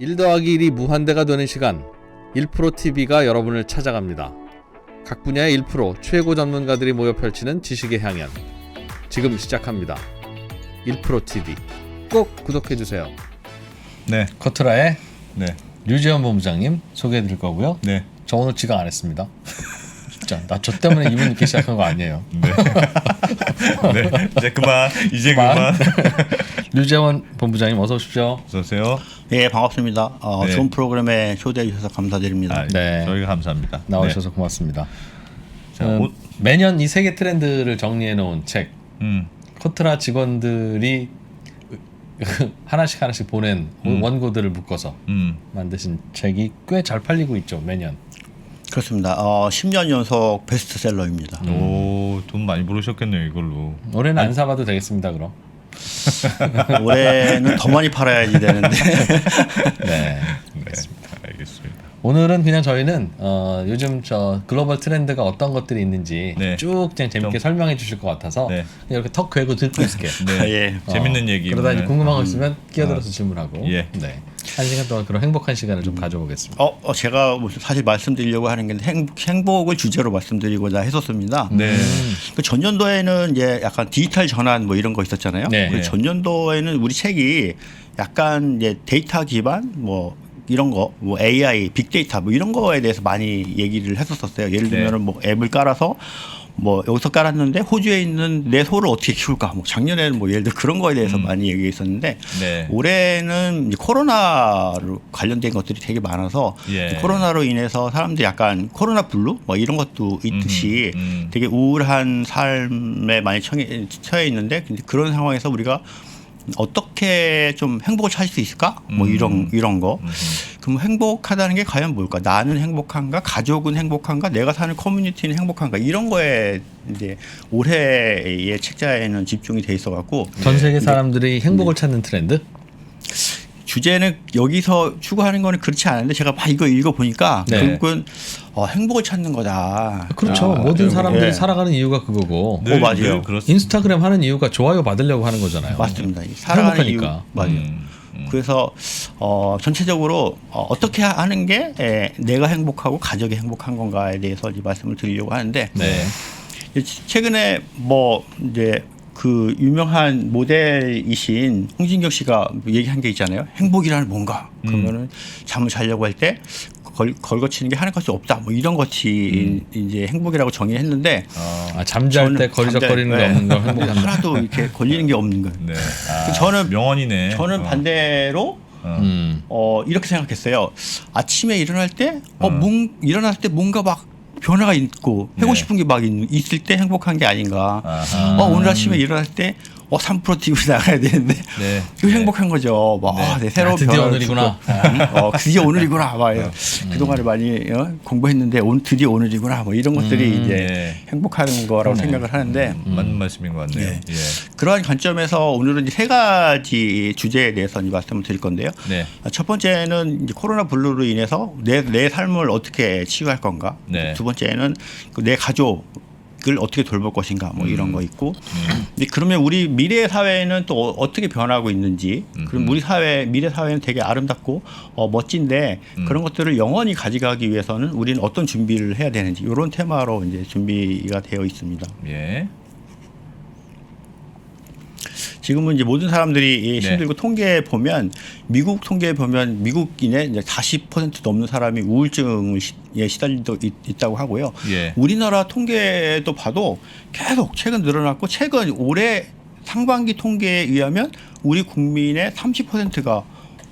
1 더하기 1이 무한대가 되는 시간 1%TV가 여러분을 찾아갑니다. 각 분야의 1% 최고 전문가들이 모여 펼치는 지식의 향연 지금 시작합니다. 1%TV 꼭 구독해주세요. 네. 커트라의 네. 류재원 본부장님 소개해드릴 거고요. 네. 저 오늘 지각 안 했습니다. 진짜 나 저 때문에 이분 늦게 시작한 거 아니에요. 네. 네. 이제 그만. 류재원 본부장님 어서 오십시오. 어서 오세요. 예, 반갑습니다. 네. 좋은 프로그램에 초대해 주셔서 감사드립니다. 네. 저희가 감사합니다. 나오셔서 고맙습니다. 자, 매년 이 세계 트렌드를 정리해 놓은 책 커트라 직원들이 하나씩 보낸 원고들을 묶어서 만드신 책이 꽤 잘 팔리고 있죠. 매년. 그렇습니다. 10년 연속 베스트셀러입니다. 오, 돈 많이 벌으셨겠네요, 이걸로. 올해는 안 사봐도 되겠습니다. 그럼. 올해는 더 많이 팔아야지 되는데. 네. 네. 알겠습니다. 오늘은 그냥 저희는 요즘 저 글로벌 트렌드가 어떤 것들이 있는지 네. 쭉 그냥 재밌게 설명해 주실 것 같아서 네. 그냥 이렇게 턱 괴고 듣고 있을게요. 네. 예. 재밌는 얘기. 그러다 이제 오늘. 궁금한 거 있으면 끼어들어서 질문하고. 예. 네. 1시간 동안 그런 행복한 시간을 좀 가져보겠습니다. 제가 사실 말씀드리려고 하는 게 행복을 주제로 말씀드리고자 했었습니다. 네. 그 전년도에는 이제 약간 디지털 전환 뭐 이런 거 있었잖아요. 네. 그 전년도에는 우리 책이 약간 이제 데이터 기반 뭐 이런 거, 뭐 AI, 빅데이터 뭐 이런 거에 대해서 많이 얘기를 했었어요. 예를 들면은 뭐 앱을 깔아서 뭐 여기서 깔았는데 호주에 있는 내 소를 어떻게 키울까? 뭐 작년에는 뭐 예를 들어 그런 거에 대해서 많이 얘기했었는데 네. 올해는 이제 코로나로 관련된 것들이 되게 많아서 예. 코로나로 인해서 사람들이 약간 코로나 블루 뭐 이런 것도 있듯이 되게 우울한 삶에 많이 처해 있는데 근데 그런 상황에서 우리가 어떻게 좀 행복을 찾을 수 있을까? 뭐 이런 거. 그럼 행복하다는 게 과연 뭘까? 나는 행복한가? 가족은 행복한가? 내가 사는 커뮤니티는 행복한가? 이런 거에 이제 올해의 책자에는 집중이 돼 있어 갖고 전 세계 사람들이 행복을 찾는 트렌드? 주제는 여기서 추구하는 거는 그렇지 않은데 제가 막 이거 읽어 보니까 네. 결국은 행복을 찾는 거다. 그렇죠. 모든 사람들이 살아가는 이유가 그거고. 늘, 맞아요. 늘 그렇습니다. 인스타그램 하는 이유가 좋아요 받으려고 하는 거잖아요. 맞습니다. 살아가는 이유 행복하니까. 맞아요. 그래서 전체적으로 어떻게 하는 게 내가 행복하고 가족이 행복한 건가에 대해서 이제 말씀을 드리려고 하는데 네. 최근에 뭐 이제 그 유명한 모델이신 홍진경 씨가 얘기한 게 있잖아요. 행복이란 뭔가? 그러면은 잠을 자려고 할 때 걸거치는 게 하는 것이 없다. 뭐 이런 것이 이제 행복이라고 정의했는데 잠잘 때 거리적거리는 게 없는 걸 행복한다. 하나도 이렇게 걸리는 게 없는 거예요. 네. 저는 명언이네. 저는 반대로 이렇게 생각했어요. 아침에 일어날 때 일어날 때 뭔가 막 변화가 있고 하고 싶은 게 막 있을 때 행복한 게 아닌가. 오늘 아침에 일어날 때 3%TV 나가야 되는데 네. 그 행복한 거죠. 내 새로운 드디어 변화를 오늘이구나. 주고, 드디어 오늘이구나. 그동안에 많이 공부했는데 드디어 오늘이구나. 뭐 이런 것들이 이제 네. 행복한 거라고 생각을 하는데 맞는 말씀인 것 같네요. 네. 예. 그러한 관점에서 오늘은 이제 세 가지 주제에 대해서 이제 말씀을 드릴 건데요. 네. 첫 번째는 이제 코로나 블루로 인해서 내 삶을 어떻게 치유할 건가. 네. 두 번째는 내 가족을 어떻게 돌볼 것인가. 뭐 이런 거 있고. 근데 그러면 우리 미래 사회는 또 어떻게 변하고 있는지. 그럼 우리 미래 사회는 되게 아름답고 멋진데 그런 것들을 영원히 가져가기 위해서는 우리는 어떤 준비를 해야 되는지 이런 테마로 이제 준비가 되어 있습니다. 예. 지금은 이제 모든 사람들이 네. 힘들고 통계에 보면 미국 통계에 보면 미국인의 이제 40% 넘는 사람이 우울증을 시달리고 있다고 하고요. 예. 우리나라 통계도 봐도 계속 최근 늘어났고 최근 올해 상반기 통계에 의하면 우리 국민의 30%가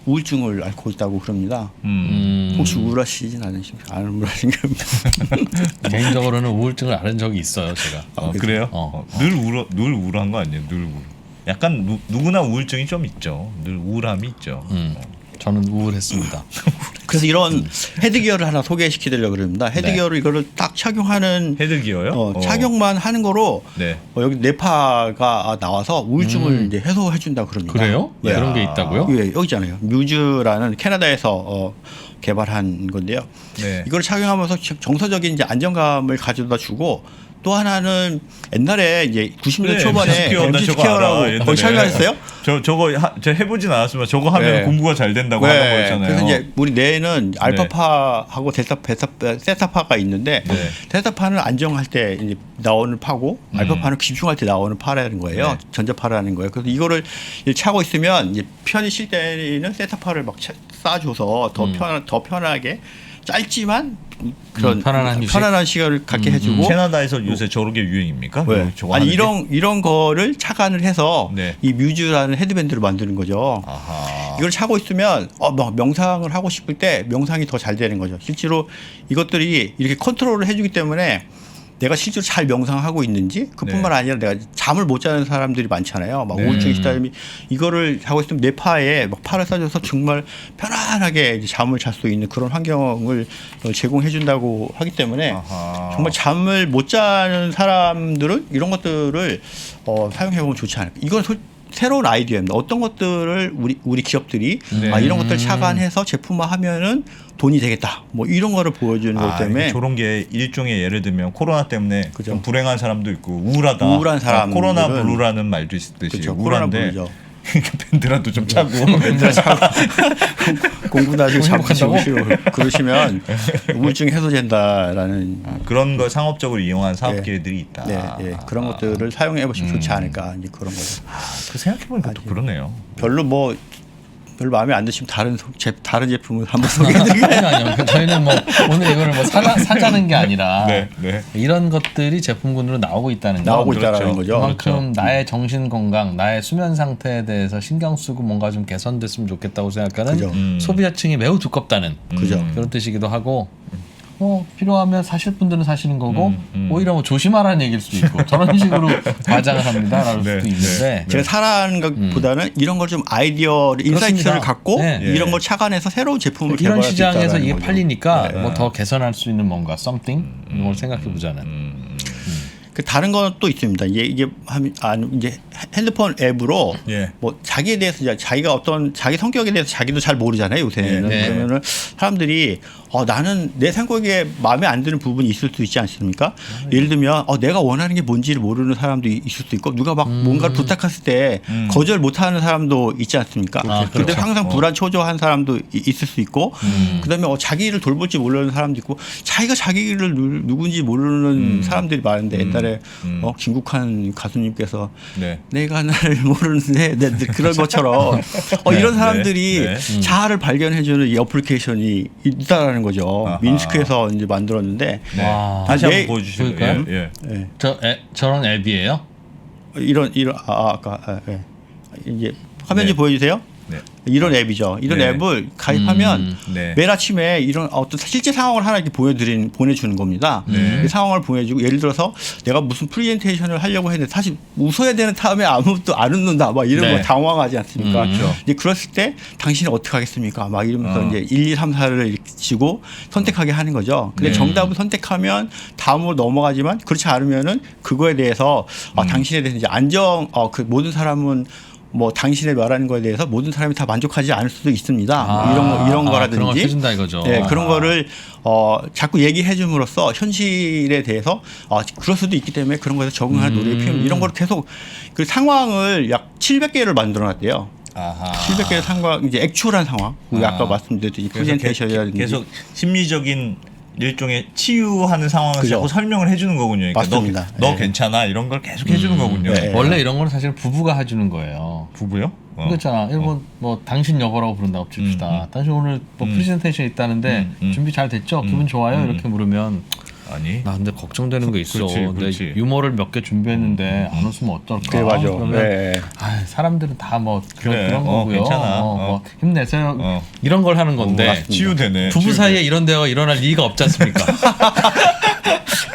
우울증을 앓고 있다고 그럽니다. 혹시 우울하시진 않으신가요? 안 우울하신가요? 개인적으로는 우울증을 앓은 적이 있어요. 제가. 그래요? 늘 우울한 거 아니에요? 늘 우울. 약간 누구나 우울증이 좀 있죠. 늘 우울함이 있죠. 저는 우울했습니다. 그래서 이런 헤드기어를 하나 소개시키려고 그럽니다. 헤드기어를 이거를 딱 착용하는 헤드기어요? 착용만 하는 거로 네. 여기 뇌파가 나와서 우울증을 이제 해소해 준다고 그럽니다. 그래요? 예. 그런 게 있다고요? 예, 여기 있잖아요. 뮤즈라는 캐나다에서 개발한 건데요. 네. 이걸 착용하면서 정서적인 이제 안정감을 가져다 주고 또 하나는 옛날에 이제 90년 그래, 초반에 MC 스퀘어 나 MC 저거 스퀘어라고 알아, 거기 옛날에. 착용하셨어요? 저거 제가 해보진 않았지만 저거 하면 네. 공부가 잘 된다고 하는 거였잖아요. 그래서 이제 우리 뇌는 알파파하고 세타파가 있는데 네. 세타파는 안정할 때 이제 나오는 파고 알파파는 집중할 때 나오는 파라는 거예요. 네. 전자파라는 거예요. 그래서 이거를 차고 있으면 이제 편히 쉴 때는 세타파를 막 쏴줘서 더 편하게 짧지만 그런 편안한 시간을 갖게 해주고. 캐나다에서 요새 저렇게 유행입니까? 네. 저거 아니 하는 게? 이런 거를 착안을 해서 네. 이 뮤즈라는 헤드밴드를 만드는 거죠. 아하. 이걸 차고 있으면 뭐 명상을 하고 싶을 때 명상이 더 잘 되는 거죠. 실제로 이것들이 이렇게 컨트롤을 해주기 때문에 내가 실제로 잘 명상하고 있는지 그뿐만 네. 아니라 내가 잠을 못 자는 사람들이 많잖아요. 막 우울증이 있다 보면 이거를 하고 있으면 내 파에 막 팔을 쏴줘서 정말 편안하게 이제 잠을 잘 수 있는 그런 환경을 제공해 준다고 하기 때문에 아하. 정말 잠을 못 자는 사람들은 이런 것들을 사용해 보면 좋지 않을까. 이건 새로운 아이디어입니다. 어떤 것들을 우리 기업들이 네. 이런 것들 착안해서 제품화하면은 돈이 되겠다. 뭐 이런 거를 보여주는 것 때문에 저런 게 일종의 예를 들면 코로나 때문에 그죠. 좀 불행한 사람도 있고 우울한 사람들은 코로나 블루라는 말도 있듯이 그렇죠. 코로나 우울한데 블루죠. 밴드라도 좀 차고 공부도 아직 잘못하고 그러시면 우울증이 해소된다라는 그런 걸 상업적으로 이용한 사업 기회들이 있다. 네, 그런 것들을 사용해 보시면 좋지 않을까 이제 그런 거죠. 그 생각해보니까 또 그러네요. 별로 마음에 안 드시면 다른 제품을 한번 소개해드릴게요. 아니요. 저희는 뭐 오늘 이거를 뭐 사자는 게 아니라 네. 이런 것들이 제품군으로 나오고 있다는 거. 나오고 있다는 거죠. 그만큼 나의 정신 건강, 나의 수면 상태에 대해서 신경 쓰고 뭔가 좀 개선됐으면 좋겠다고 생각하는 그죠. 소비자층이 매우 두껍다는 그죠. 그런 뜻이기도 하고. 필요하면 사실 분들은 사시는 거고 오히려 뭐 조심하라는 얘기일 수도 있고 저런 식으로 과장을 합니다라는 네, 수도 있는데 제가 사라는 것보다는 이런 걸 좀 인사이트를 그렇습니다. 갖고 네. 이런 걸 착안해서 새로운 제품을 이런 개발할 수 시장에서 있다라는 이게 거죠. 팔리니까 네. 뭐 더 개선할 수 있는 뭔가 something 이런 걸 생각해 보자는. 그 다른 것도 있습니다. 이게 이제 핸드폰 앱으로 예. 뭐 자기에 대해서 이제 자기 성격에 대해서 자기도 잘 모르잖아요 요새는. 네. 그러면은 사람들이 나는 내 성격에 마음에 안 드는 부분이 있을 수 있지 않습니까? 예를 들면 내가 원하는 게 뭔지를 모르는 사람도 있을 수 있고 누가 막 뭔가를 부탁했을 때 거절 못하는 사람도 있지 않습니까? 근데 그렇죠. 항상 불안 초조한 사람도 있을 수 있고 그다음에 자기를 돌볼지 모르는 사람도 있고 자기가 자기를 누군지 모르는 사람들이 많은데 옛날에 김국환 가수님께서 네. 내가 나를 모르는데 그런 것처럼 이런 사람들이 네. 자아를 발견해주는 이 어플리케이션이 있다라는 거죠. 아하. 민스크에서 이제 만들었는데 네. 와. 다시 네. 한번 보여주시면 보일까요? 예. 저런 앱이에요? 아까 이제 화면 좀 네. 보여주세요. 네. 이런 앱이죠. 이런 네. 앱을 가입하면 네. 매일 아침에 이런 어떤 실제 상황을 하나 이렇게 보내주는 겁니다. 네. 그 상황을 보내주고 예를 들어서 내가 무슨 프레젠테이션을 하려고 했는데 사실 웃어야 되는 타임에 아무것도 안 웃는다 막 이런 네. 거 당황하지 않습니까? 그렇죠. 이제 그랬을 때 당신은 어떻게 하겠습니까? 막 이러면서 이제 1, 2, 3, 4를 이렇게 치고 선택하게 하는 거죠. 근데 정답을 선택하면 다음으로 넘어가지만 그렇지 않으면은 그거에 대해서 당신에 대해서 이제 그 모든 사람은 뭐 당신의 말하는 거에 대해서 모든 사람이 다 만족하지 않을 수도 있습니다. 뭐 이런 거라든지 그런 걸 해준다 이거죠. 네, 그런 거를 자꾸 얘기해 줌으로써 현실에 대해서 그럴 수도 있기 때문에 그런 거에서 적응하는 노력이 필요합니다. 이런 걸 계속 그 상황을 약 700개를 만들어 놨대요. 아하. 700개의 상황, 이제 액츄얼한 상황. 아까 말씀드렸듯이 프레젠테이션이라든지 계속 심리적인 일종의 치유하는 상황을 그죠. 자꾸 설명을 해주는 거군요. 그러니까 맞습니다. 너 네. 괜찮아 이런 걸 계속 해주는 거군요. 네. 원래 이런 거는 사실 부부가 해주는 거예요. 부부요? 그렇잖아. 일본 뭐 당신 여보라고 부른다고 칩시다. 당신 오늘 뭐 프레젠테이션 있다는데 준비 잘 됐죠? 기분 좋아요? 이렇게 물으면 아니. 나 근데 걱정되는 게 있어. 그렇지. 내 유머를 몇 개 준비했는데 안 웃으면 어떨까? 그래, 맞아. 그러면 네. 사람들은 다 뭐 그래. 그런 거고요. 괜찮아. 뭐 힘내세요. 이런 걸 하는 건데 맞습니다. 치유되네. 부부 사이에 이런 대화가 일어날 리가 없지 않습니까?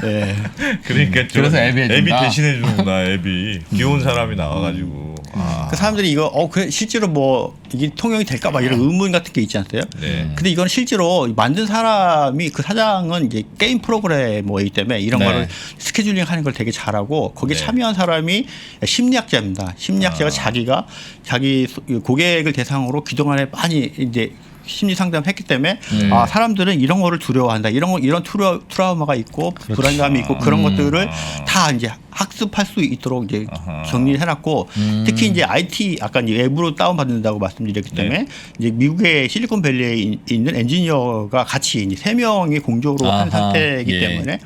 네. 그러니까 좀 그래서 앱이 해준다. 대신해 주는구나. 앱이 귀여운 사람이 나와가지고. 그 사람들이 이거 그래 실제로 뭐 이게 통용이 될까 봐 이런 의문 같은 게 있지 않어요? 네. 근데 이건 실제로 만든 사람이 그 사장은 이제 게임 프로그래머이기 때문에 이런 네. 거를 스케줄링 하는 걸 되게 잘하고 거기에 네. 참여한 사람이 심리학자입니다. 심리학자가 자기 고객을 대상으로 그동안에 많이 이제 심리 상담했기 때문에 아 사람들은 이런 거를 두려워한다. 이런 트라우마가 있고 불안감이 있고 그런 것들을 다 이제 학습할 수 있도록 이제 정리를 해놨고 특히 이제 IT 아까 이제 앱으로 다운받는다고 말씀드렸기 때문에 이제 미국의 실리콘밸리에 있는 엔지니어가 같이 이제 3명이 공조로 한 상태이기 때문에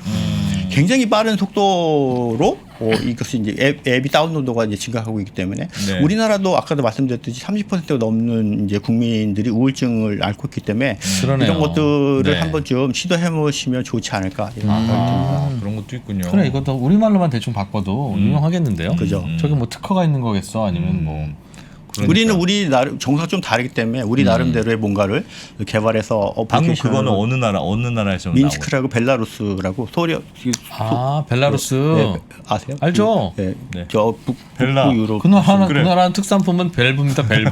굉장히 빠른 속도로 이것이 이제 앱이 다운로드가 이제 증가하고 있기 때문에 네. 우리나라도 아까도 말씀드렸듯이 30%가 넘는 이제 국민들이 우울증을 앓고 있기 때문에 그러네요. 이런 것들을 네. 한번 좀 시도해 보시면 좋지 않을까 이런 생각이 듭니다. 그런 것도 있군요. 그래 이것도 우리말로만 대충 바꿔도 유명하겠는데요. 그죠. 저게 뭐 특허가 있는 거겠어 아니면 뭐 그러니까. 우리는 우리 나름 정서가 좀 다르기 때문에 우리 나름대로의 뭔가를 개발해서 방금 어플리케이션을 그거는 어느 나라에서 민스크라고 벨라루스라고 벨라루스 네, 아세요? 알죠? 네. 네. 저 벨라. 북부 유럽 그 나라는 그래. 그 나라는 특산품은 밸브입니다. 밸브.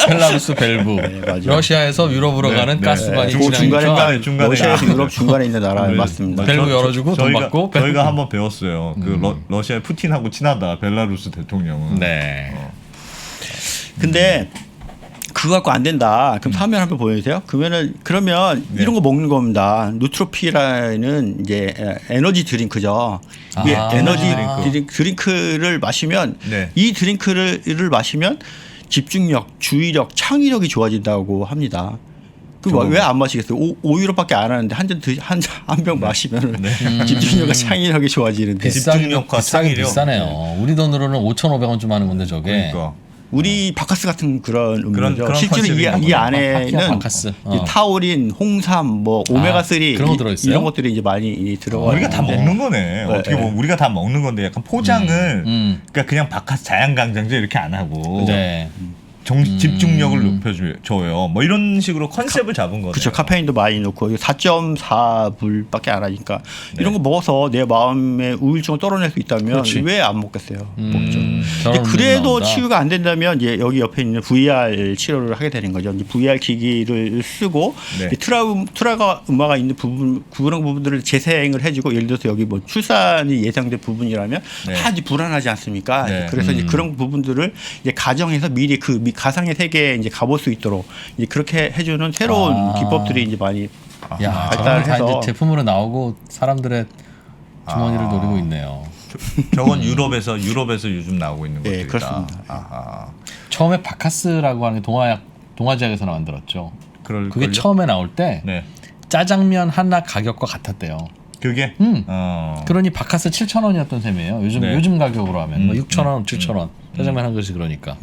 벨라루스 밸브. 맞아요. 러시아에서 유럽으로 네, 가는 네. 가스관이 그 지나니까 중간에 러시아에서 나- 유럽 중간에 있는 나라 네. 맞습니다. 벨브 열어주고 돈 받고 저희가 한번 배웠어요. 그 러시아 푸틴하고 친하다. 벨라루스 대통령은. 네. 근데 그거 갖고 안 된다. 그럼 화면 한번 보여주세요. 그러면 네. 이런 거 먹는 겁니다. 누트로피라는 이제 에너지 드링크죠. 이게 아. 에너지 드링크. 드링크를 마시면 네. 이 드링크를 마시면 집중력, 주의력, 창의력이 좋아진다고 합니다. 그 왜 안 마시겠어요? 5유로밖에 안 하는데 한 병 마시면 집중력과 창의력이 좋아지는데 집중력과 비싸긴 창의력. 비싸네요. 우리 돈으로는 5,500원 좀 하는 건데 저게. 그러니까. 우리 바카스 같은 그런 음료죠. 그런 실제로 컨셉인 이 거구나. 안에는 바카스. 이제 타우린, 홍삼, 뭐 오메가 3 그런 거 들어있어요? 이런 것들이 이제 많이 들어가. 우리가 다 먹는 거네. 어떻게 보면 우리가 다 먹는 건데 약간 포장을 그러니까 그냥 바카스 자양강장제 이렇게 안 하고 네. 집중력을 높여줘요. 뭐 이런 식으로 컨셉을 잡은 거네요. 그렇죠. 카페인도 많이 넣고 4.4불밖에 안 하니까 이런 거 먹어서 내 마음의 우울증을 떨어낼 수 있다면 그렇지. 왜 안 먹겠어요? 먹죠. 저런 근데 그래도 나온다. 치유가 안 된다면 이제 여기 옆에 있는 VR 치료를 하게 되는 거죠. 이제 VR 기기를 쓰고 네. 이 트라우마가 있는 그런 부분들을 재생을 해주고 예를 들어서 여기 뭐 출산이 예상된 부분이라면 네. 다 이제 불안하지 않습니까? 네. 그래서 이제 그런 부분들을 이제 가정에서 미리 그 가상의 세계에 이제 가볼 수 있도록 이제 그렇게 해주는 새로운 기법들이 이제 많이 야, 저런 발달을 다 이제 해서 제품으로 나오고 사람들의 주머니를 노리고 있네요. 저건 유럽에서 요즘 나오고 있는 네, 것들이다. 그렇습니다. 아하. 처음에 바카스라고 하는 게 동아지역에서 만들었죠. 그럴 그게 걸요? 처음에 나올 때 네. 짜장면 하나 가격과 같았대요. 그게 어. 그러니 바카스 7,000원이었던 셈이에요. 네. 요즘 가격으로 하면 뭐 6,000원, 7,000원 짜장면 한 그릇이 그러니까.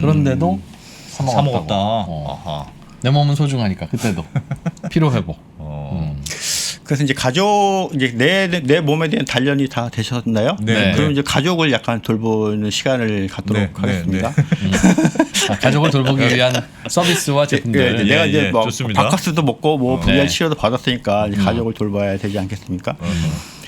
그런데도 사 사 먹었다고. 먹었다. 어. 아하. 내 몸은 소중하니까 그때도 피로 회복. 그래서 이제 가족 이제 내 몸에 대한 단련이 다 되셨나요? 네. 그럼 이제 가족을 약간 돌보는 시간을 갖도록 네, 하겠습니다. 가족을 돌보기 위한 서비스와 제품들. 예, 내가 이제 예, 뭐 좋습니다. 바카스도 먹고 뭐 VR 네. 치료도 받았으니까 이제 가족을 돌봐야 되지 않겠습니까?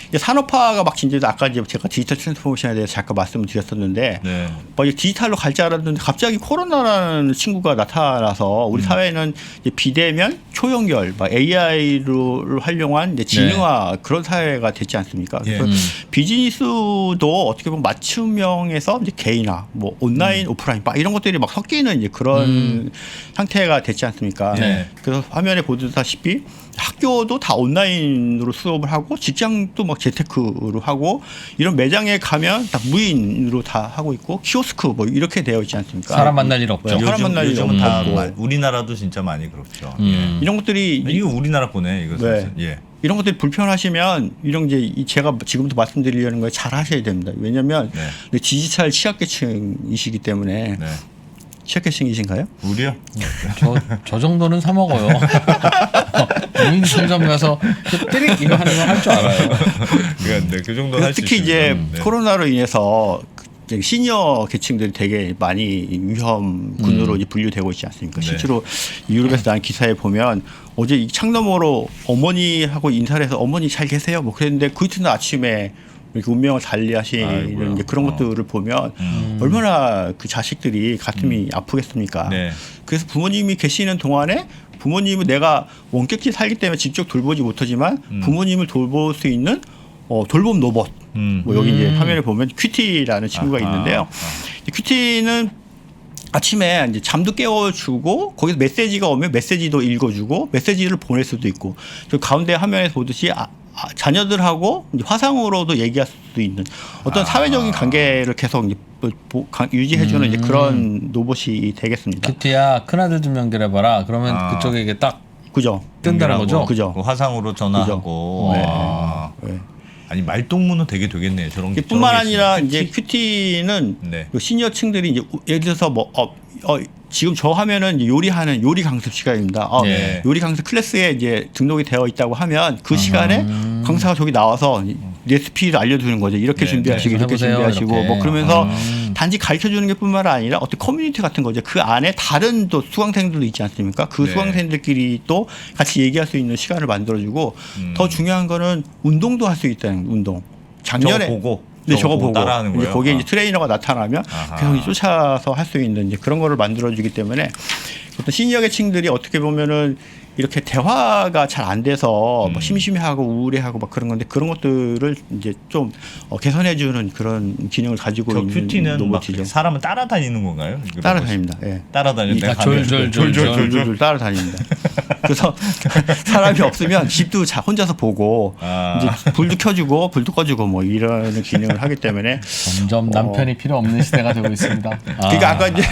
이제 산업화가 막 진짜 아까 이제 제가 디지털 트랜스포메이션에 대해서 잠깐 말씀을 드렸었는데 네. 뭐 이제 디지털로 갈 줄 알았는데 갑자기 코로나라는 친구가 나타나서 우리 사회는 이제 비대면, 초연결, 막 AI를 활용한 이제 지능화 그런 사회가 됐지 않습니까? 그래서 비즈니스도 어떻게 보면 맞춤형에서 이제 개인화, 뭐 온라인, 오프라인, 막 이런 것들이 막 섞이는 이제 그런 상태가 됐지 않습니까? 네. 그래서 화면에 보다시피 학교도 다 온라인으로 수업을 하고 직장도 막 재테크로 하고 이런 매장에 가면 다 무인으로 다 하고 있고 키오스크 뭐 이렇게 되어 있지 않습니까? 사람 만날 일 없죠. 사람 만날 일 요즘은 다 없고. 우리나라도 진짜 많이 그렇죠. 이런 것들이 이거 우리나라 거네 이거. 네. 예. 이런 것들이 불편하시면 이런 이제 제가 지금부터 말씀드리려는 걸 잘 하셔야 됩니다. 왜냐하면 네. 디지털 취약계층이시기 때문에 네. 취약계층이신가요? 우리요? 저 정도는 사 먹어요. 무인 상점 가서 띠릭 이거 하는 거 할 줄 알아요. 네, 그 정도 할 수 특히 있습니다. 이제 네. 코로나로 인해서 이제 시니어 계층들이 되게 많이 위험군으로 이제 분류되고 있지 않습니까? 네. 실제로 유럽에서 난 기사에 보면 어제 이 창너머로 어머니하고 인사를 해서 어머니 잘 계세요? 뭐 그랬는데 그 이튿날 아침에 이렇게 운명을 달리하시는 아이고야. 이제 그런 것들을 보면 얼마나 그 자식들이 가슴이 아프겠습니까? 네. 그래서 부모님이 계시는 동안에 부모님은 내가 원격지 살기 때문에 직접 돌보지 못하지만 부모님을 돌볼 수 있는 돌봄 로봇. 뭐 여기 이제 화면에 보면 큐티라는 친구가 아하. 있는데요. 이 큐티는 아침에 이제 잠도 깨워주고 거기서 메시지가 오면 메시지도 읽어주고 메시지를 보낼 수도 있고 그 가운데 화면에서 보듯이 자녀들하고 이제 화상으로도 얘기할 수도 있는 어떤 사회적인 관계를 계속 이제 유지해주는 이제 그런 로봇이 되겠습니다. 키티야 큰아들 좀 연결해봐라. 그러면 그쪽에 이게 딱 그죠? 뜬다는 거죠? 그죠? 그 화상으로 전화하고. 네. 네. 아니 말동무는 되게 되겠네요. 저런 게. 뿐만 저런 게 아니라 있으면. 이제 큐티는 네. 그 시니어층들이 이제 예를 들어서 뭐 지금 저 화면은 이제 요리하는 요리 강습 시간입니다. 네. 요리 강습 클래스에 이제 등록이 되어 있다고 하면 그 시간에 강사가 저기 나와서 레시피를 알려주는 거죠. 이렇게 네, 준비하시고 네. 이렇게 해보세요, 준비하시고 이렇게. 뭐 그러면서 단지 가르쳐 주는 게 뿐만 아니라 어떤 커뮤니티 같은 거죠. 그 안에 다른 또 수강생들도 있지 않습니까? 그 네. 수강생들끼리 또 같이 얘기할 수 있는 시간을 만들어주고 더 중요한 거는 운동도 할 수 있다는 운동. 작년에 저거 보고. 네, 저거 보고 따라하는 이제 거예요. 거기에 이제 트레이너가 나타나면 아하. 계속 쫓아서 할 수 있는 이제 그런 거를 만들어주기 때문에 어떤 시니어 계층들이 어떻게 보면은 이렇게 대화가 잘 안 돼서 뭐 심심해하고 우울해하고 막 그런 건데 그런 것들을 이제 좀 개선해주는 그런 기능을 가지고 저 있는 큐티는 막 로봇이죠. 사람을 따라다니는 건가요? 이거 따라다닙니다. 예. 따라다니는 졸졸졸 따라다닙니다. 그래서 사람이 없으면 집도 혼자서 보고 이제 불도 켜주고 불도 꺼주고 뭐 이런 기능을 하기 때문에 점점 남편이 필요 없는 시대가 되고 있습니다. 그러니까 아까 이제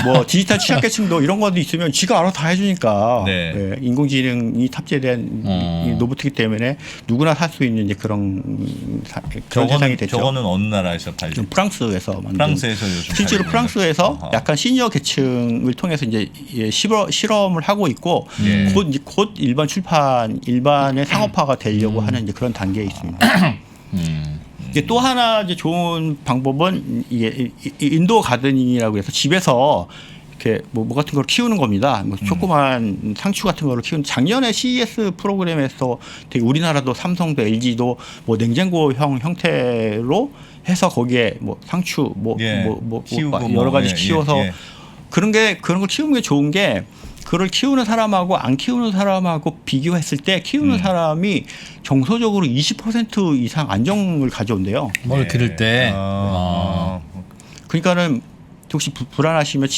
뭐 디지털 취약계층도 이런 것도 있으면 지가 알아서 다 해주니까 네. 예, 인공지능이 탑재된 이 로봇이기 때문에 누구나 살 수 있는 이제 그런 세상이 됐죠. 저거는 어느 나라에서 팔죠? 프랑스에서 만든. 프랑스에서 요즘 실제로 팔리는 프랑스에서 거죠? 약간 시니어 계층을 통해서 이제 실험을 하고 있고 예. 곧 일반의 상업화가 되려고 하는 이제 그런 단계에 있습니다. 이게 또 하나 이제 좋은 방법은 이게 인도어 가드닝이라고 해서 집에서 이렇게 뭐 같은 걸 키우는 겁니다. 뭐 조그만 상추 같은 거를 키우는. 작년에 CES 프로그램에서 되게 우리나라도 삼성도 LG도 뭐 냉장고형 형태로 해서 거기에 뭐 상추 키우고 여러 가지 예, 키워서 예. 그런 걸 키우는 게 좋은 게 그걸 키우는 사람하고 안 키우는 사람하고 비교했을 때 키우는 사람이 정서적으로 20% 이상 안정을 가져온대요. 뭘 기를 때. 그러니까는 혹시 불안하시면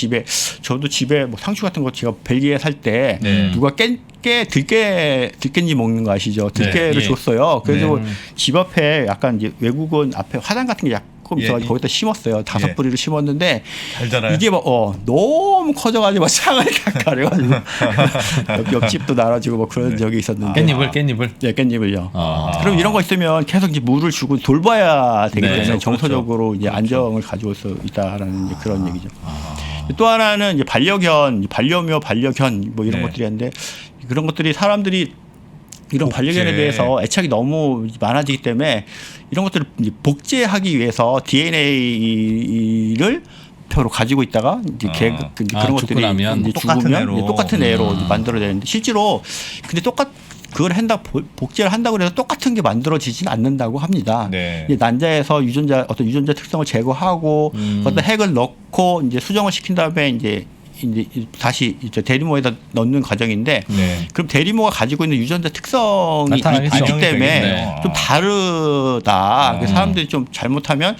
저도 집에 뭐 상추 같은 거 제가 벨기에 살 때 네. 누가 들깻잎 먹는 거 아시죠? 들깨를 예. 줬어요. 그래서 집 앞에 약간 이제 외국은 앞에 화단 같은 게 조금 있어가지고 예. 거기다 심었어요. 5뿌리를 심었는데 잘 자라요. 이게 너무 커져가지고 막 창을 가려가지고 옆집도 날아지고 뭐 그런 적이 있었는데. 깻잎을. 네, 깻잎을요. 그럼 이런 거 있으면 계속 이제 물을 주고 돌봐야 되기 때문에 그렇죠. 정서적으로 이제 안정을 가져올 수 있다라는 이제 그런 얘기죠. 또 하나는 이제 반려묘, 반려견 뭐 이런 네. 것들이 있는데 그런 것들이 사람들이 이런 반려견에 대해서 애착이 너무 많아지기 때문에 이런 것들을 이제 복제하기 위해서 DNA를 표로 가지고 있다가 이제 그런 것들이 죽고 나면 이제 똑같은 죽으면 애로. 이제 똑같은 애로 이제 만들어야 되는데 실제로 근데 그걸 복제를 한다고 해서 똑같은 게 만들어지지는 않는다고 합니다. 네. 이제 난자에서 어떤 유전자 특성을 제거하고 어떤 핵을 넣고 이제 수정을 시킨 다음에 이제 다시 이제 대리모에다 넣는 과정인데 네. 그럼 대리모가 가지고 있는 유전자 특성이 나타나겠죠. 있기 때문에 되겠네요. 좀 다르다. 그래서 사람들이 좀 잘못하면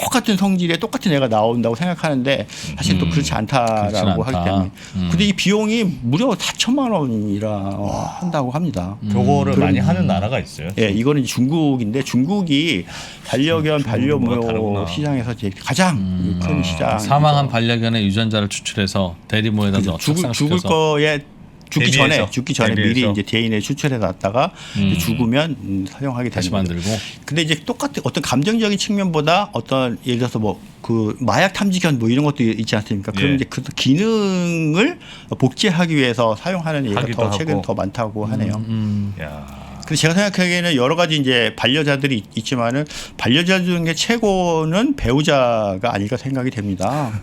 똑같은 성질의 똑같은 애가 나온다고 생각하는데 사실 또 그렇지 않다라고 그렇진 않다. 하기 때문에. 근데 이 비용이 무려 4천만 원이라 한다고 합니다. 저거를 많이 하는 나라가 있어요. 예, 이거는 이제 중국인데 중국이 반려견, 뭐가 다르구나. 반려묘 시장에서 이제 가장 큰 시장. 사망한 반려견의 유전자를 추출해서 대리모에다 넣어 죽을 착상시켜서 거에 죽기 전에 대비해서. 미리 이제 DNA 추출해 놨다가 이제 죽으면 사용하게 다시 되는 거죠. 만들고. 근데 이제 어떤 감정적인 측면보다 어떤 예를 들어서 뭐 그 마약 탐지견 뭐 이런 것도 있지 않습니까? 그런 예. 이제 그 기능을 복제하기 위해서 사용하는 예가 하기도 더 최근 하고. 더 많다고 하네요. 야. 그래서 제가 생각하기에는 여러 가지 이제 반려자들이 있지만은 반려자 중에 최고는 배우자가 아닐까 생각이 됩니다.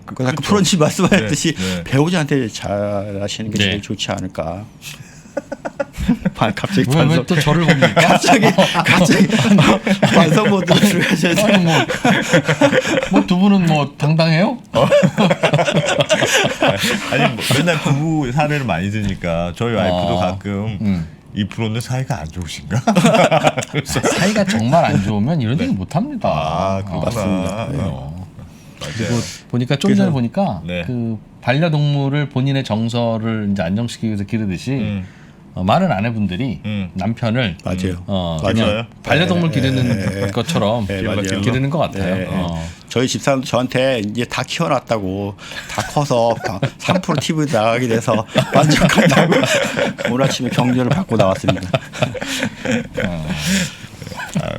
그래서 아까 프론지 말씀하셨듯이 네, 네. 배우자한테 잘하시는 게 네. 제일 좋지 않을까. 갑자기 왜 또 저를 봅니까? 갑자기 반성 모드로 들어가셔야 돼요. 아니 뭐 두 분은 뭐 당당해요? 아니 뭐 맨날 부부 사례를 많이 드니까 저희 와이프도 가끔 이 프로는 사이가 안 좋으신가? 사이가 정말 안 좋으면 이런 얘기 못 합니다. 아, 그렇구나. 맞습니다. 그리고 보니까 좀 전에 그래서- 보니까 네. 그 반려동물을 본인의 정서를 이제 안정시키기 위해서 기르듯이 많은 아내분들이 남편을 맞아요. 맞아요. 그냥 반려동물 기르는 것처럼 네, 맞아요. 기르는 것 같아요. 네. 저희 집사람도 저한테 이제 다 키워놨다고 다 커서 3% TV 나가게 돼서 만족한다고 오늘 아침에 격려를 받고 나왔습니다.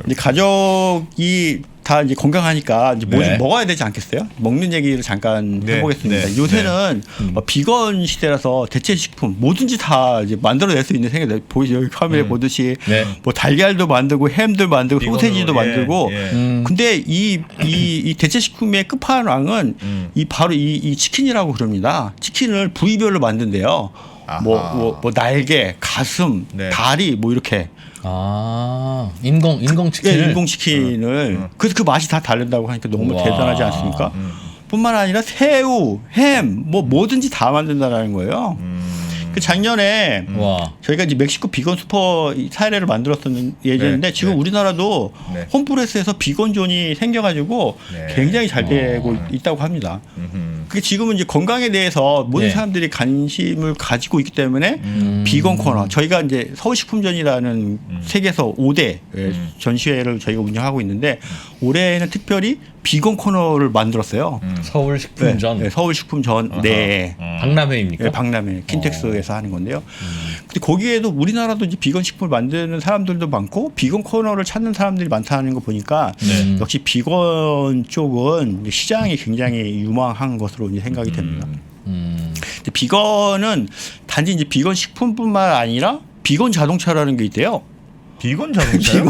이제 가족이 다 이제 건강하니까 이제 뭐 좀 네. 먹어야 되지 않겠어요? 먹는 얘기를 잠깐 네, 해보겠습니다. 네, 요새는 비건 시대라서 대체 식품 뭐든지 다 이제 만들어낼 수 있는 세계 보이죠? 여기 카메라에 보듯이 네. 뭐 달걀도 만들고 햄도 만들고 비건으로, 소세지도 예, 만들고 예. 근데 이 대체 식품의 끝판왕은 이 바로 이 치킨이라고 그럽니다. 치킨을 부위별로 만든대요. 아하. 뭐 날개, 가슴, 네. 다리 뭐 이렇게 인공 치킨을 인공 치킨을 그래서 그 맛이 다 다른다고 하니까 너무 우와. 대단하지 않습니까? 뿐만 아니라 새우, 햄, 뭐 뭐든지 다 만든다라는 거예요. 그 작년에 와. 저희가 이제 멕시코 비건 슈퍼 사례를 만들었었는 예전인데 네, 지금 네. 우리나라도 네. 홈프레스에서 비건존이 생겨가지고 네. 굉장히 잘 되고 있다고 합니다. 그게 지금은 이제 건강에 대해서 모든 네. 사람들이 관심을 가지고 있기 때문에 비건 코너 저희가 이제 서울식품전이라는 세계에서 5대 전시회를 저희가 운영하고 있는데 올해는 특별히 비건 코너를 만들었어요. 서울 식품전 네, 서울식품전 네. 박람회입니까? 네, 박람회 킨텍스에서 하는 건데요. 근데 거기에도 우리나라도 이제 비건 식품을 만드는 사람들도 많고 비건 코너를 찾는 사람들이 많다는 거 보니까 역시 비건 쪽은 시장이 굉장히 유망한 것으로 이제 생각이 됩니다. 근데 비건은 단지 이제 비건 식품뿐만 아니라 비건 자동차라는 게 있대요. 비건 자동차요?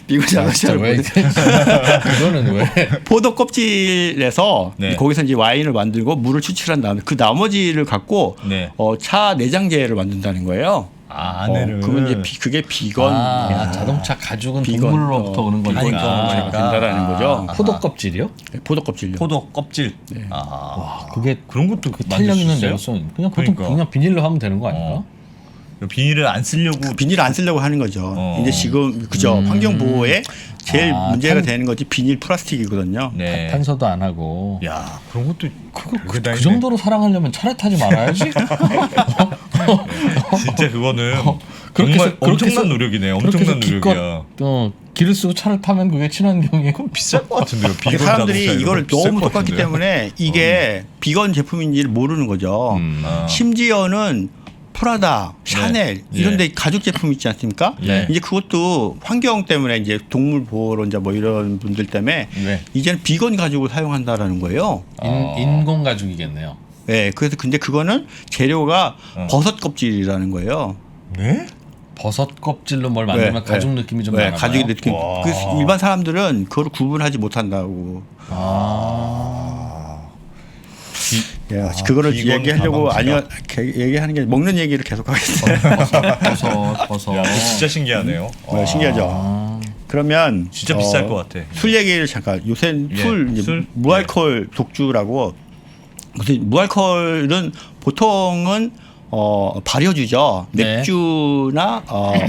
비건 진짜 자동차를 왜 그거는 왜? 포도 껍질에서 네. 거기서 이제 와인을 만들고 물을 추출한 다음에 그 나머지를 갖고 네. 차 내장재를 만든다는 거예요. 안에를. 그러면 이제 그게 비건 자동차 가죽은 비건, 동물로부터 오는 거니까. 비건 된다라는 거죠. 포도 껍질이요? 포도 껍질요. 포도 껍질. 와, 그게 그런 것도 탄력 있는 만들 수 있어요? 내구성. 그냥 보통 그러니까. 그냥 비닐로 하면 되는 거 아닌가? 비닐을 안 쓰려고 비닐 안 쓰려고 하는 거죠. 이제 지금 그죠 환경 보호에 제일 문제가 되는 것이 비닐 플라스틱이거든요. 네. 탄소도 안 하고. 야 그런 것도 그 정도로 사랑하려면 차를 타지 말아야지. 진짜 그거는 그렇게 정말 해서- 그렇게 해서- 엄청난 노력이네. 그렇게 해서 엄청난 기껏 노력이야. 길을 쓰고 차를 타면 그게 친환경이에요. 비쌀 것 같은데요. 근데 비건 사람들이 자동차 이걸 이런 거 비쌀 너무 것 똑같기 같은데요. 때문에 이게 비건 제품인지를 모르는 거죠. 심지어는 프라다, 샤넬 네. 이런 데 가죽 제품 있지 않습니까? 네. 이제 그것도 환경 때문에 이제 동물 보호론자 뭐 이런 분들 때문에 네. 이제는 비건 가죽을 사용한다라는 거예요. 인공 가죽이겠네요. 네, 그래서 근데 그거는 재료가 버섯 껍질이라는 거예요. 네? 버섯 껍질로 뭘 만들면 네, 가죽 네. 느낌이 좀 네, 나나 봐요. 가죽의 느낌. 와. 그 일반 사람들은 그걸 구분하지 못한다고. 예, 그거를 비건 얘기하려고 가방지가. 얘기하는 게 먹는 얘기를 계속 하겠습니다. 버섯. 야, 그거 진짜 신기하네요. 신기하죠. 그러면 진짜 비쌀 것 같아. 술 얘기를 잠깐. 요새 예, 술, 이제 술? 무알콜 독주라고. 무슨 무알콜은 보통은 발효주죠. 네. 맥주나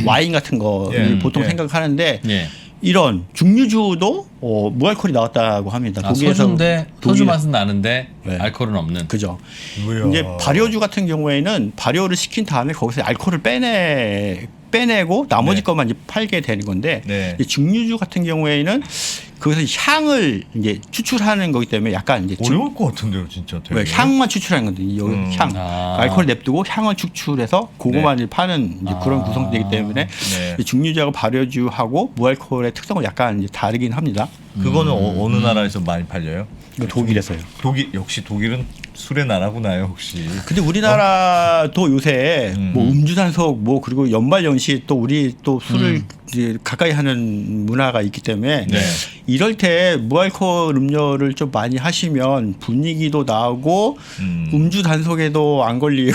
와인 같은 거를 예, 보통 예. 생각하는데 예. 이런 증류주도 무알콜이 나왔다고 합니다. 소주인데 소주 맛은 나는데 네. 알코올은 없는. 그죠. 뭐야. 이제 발효주 같은 경우에는 발효를 시킨 다음에 거기서 알코올을 빼내고 나머지 네. 것만 이제 팔게 되는 건데 네. 이제 증류주 같은 경우에는 거기서 향을 이제 추출하는 거기 때문에 약간 이제 어려울 것 같은데요, 진짜. 되게. 왜 향만 추출하는 건데 여기 향 알코올 냅두고 향을 추출해서 그거만을 파는 이제 그런 구성되기 때문에 네. 이 증류주하고 발효주하고 무알코올의 특성은 약간 이제 다르긴 합니다. 그거는 어느 나라에서 많이 팔려요? 이거 독일에서요. 역시 독일은 술의 나라구나요, 혹시. 근데 우리나라도 요새 뭐 음주단속 뭐 그리고 연말연시 또 우리 또 술을 이제 가까이 하는 문화가 있기 때문에 네. 이럴 때 무알코올 음료를 좀 많이 하시면 분위기도 나오고 음주 단속에도 안 걸리고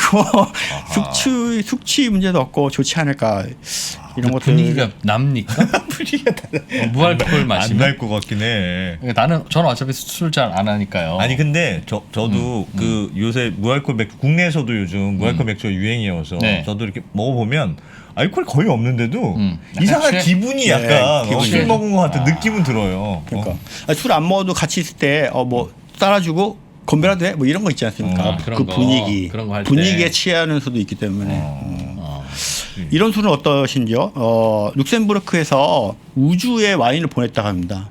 숙취 문제도 없고 좋지 않을까 이런 것들. 분위기가 납니까? 분위기가 무알코올 마시면. 안날 것 같긴 해. 그러니까 저는 어차피 술 잘 안 하니까요. 아니 근데 저도 그 요새 무알콜 맥주 국내에서도 요즘 무알콜 맥주가 유행이어서 네. 저도 이렇게 먹어보면 알코올 거의 없는데도 이상한 취해? 기분이 약간 기분이. 술 먹은 것 같은 느낌은 들어요. 그러니까 술 안 먹어도 같이 있을 때 뭐 따라주고 건배라도 해? 뭐 이런 거 있지 않습니까? 그런 그 거, 분위기, 그런 거할 분위기에 때. 취하는 수도 있기 때문에. 이런 술은 어떠신지요? 룩셈부르크에서 우주에 와인을 보냈다고 합니다.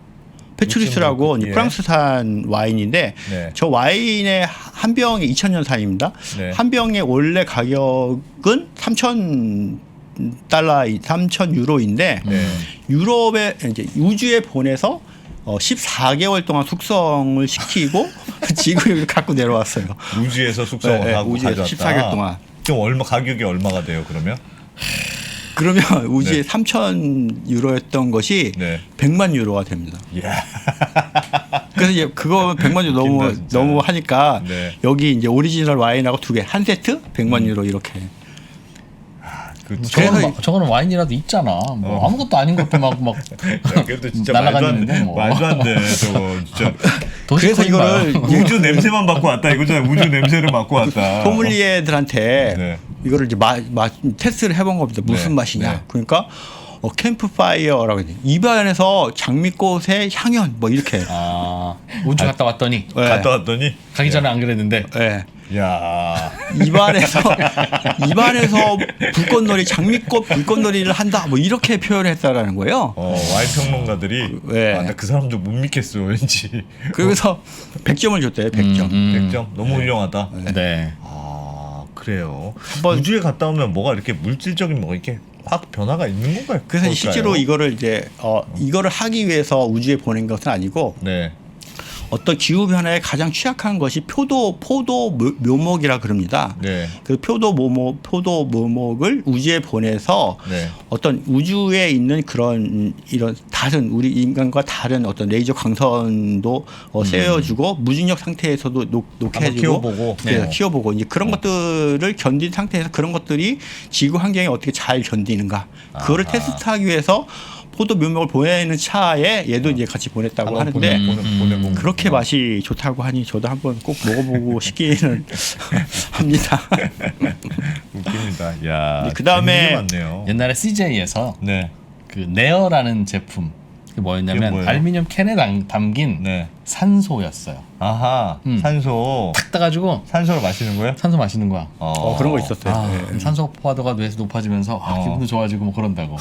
페츄리스라고 이제 예. 프랑스산 와인인데 네. 저 와인의 한 병에 2000년산입니다. 네. 한 병의 원래 가격은 3,000달러, 3,000유로인데 네. 유럽에 이제 우주에 보내서 14개월 동안 숙성을 시키고 지금 여기 갖고 내려왔어요. 우주에서 숙성을 하고 우주에서 가져왔다. 14개월 동안. 좀 가격이 얼마가 돼요? 그러면? 그러면 우주에 네. 3,000유로였던 것이 네. 100만 유로가 됩니다. 야. 그래서 이제 그거 100만 유로 웃긴다, 진짜. 너무 하니까 네. 여기 이제 오리지널 와인하고 두 개 한 세트 100만 유로 이렇게. 그 저거는 와인이라도 있잖아. 뭐 아무것도 아닌 것도 막 그래도 진짜 말도 안 날아다니는데 돼. 뭐. 말도 안 돼. 저거 진짜 그래서 이거를 우주 냄새만 맡고 왔다. 이거잖아. 우주 냄새를 맡고 왔다. 소믈리에들한테 네. 이거를 이제 테스트를 해본 겁니다. 무슨 네. 맛이냐. 네. 그러니까 캠프파이어라고 해야 돼. 입안에서 장미꽃의 향연 뭐 이렇게. 우주 갔다 왔더니 네. 갔다 왔더니 가기 전에 안 그랬는데 네. 야. 입안에서 불꽃놀이 장미꽃 불꽃놀이를 한다 뭐 이렇게 표현했다라는 거예요. 와인 평론가들이 네. 나 그 사람도 못 믿겠어. 왠지. 그래서 100점을 줬대요. 100점. 100점 너무 훌륭하다. 네. 아, 그래요. 한번- 우주에 갔다 오면 뭐가 이렇게 물질적인 뭐 이렇게 확 변화가 있는 건가요? 그래서 뭘까요? 실제로 이거를 이제 이거를 하기 위해서 우주에 보낸 것은 아니고 네. 어떤 기후 변화에 가장 취약한 것이 포도 묘목이라 그럽니다. 네. 그 포도 묘목을 우주에 보내서 네. 어떤 우주에 있는 그런 이런 다른 우리 인간과 다른 어떤 레이저 광선도 쐬어주고 무중력 상태에서도 놓게 한번 해주고 키워보고. 그래서 네. 키워보고 이제 그런 것들을 견딘 상태에서 그런 것들이 지구 환경에 어떻게 잘 견디는가 그거를 아하. 테스트하기 위해서 포도 묘목을 보내는 차에 얘도 이제 같이 보냈다고 한번 하는데 보내보고 그렇게 맛이 좋다고 하니 저도 한번 꼭 먹어보고 싶기는 합니다. 웃깁니다. 야. 그다음에 재밌는 게 많네요. 옛날에 CJ에서 네. 그 네어라는 제품 그게 이게 뭐였냐면 뭐예요? 알루미늄 캔에 담긴 네. 산소였어요. 아하. 산소. 탁 따가지고 산소를 마시는 거예요? 산소 마시는 거야. 그런 거 있었어요. 아, 네. 산소 포화도가 뇌에서 높아지면서 기분도 좋아지고 뭐 그런다고.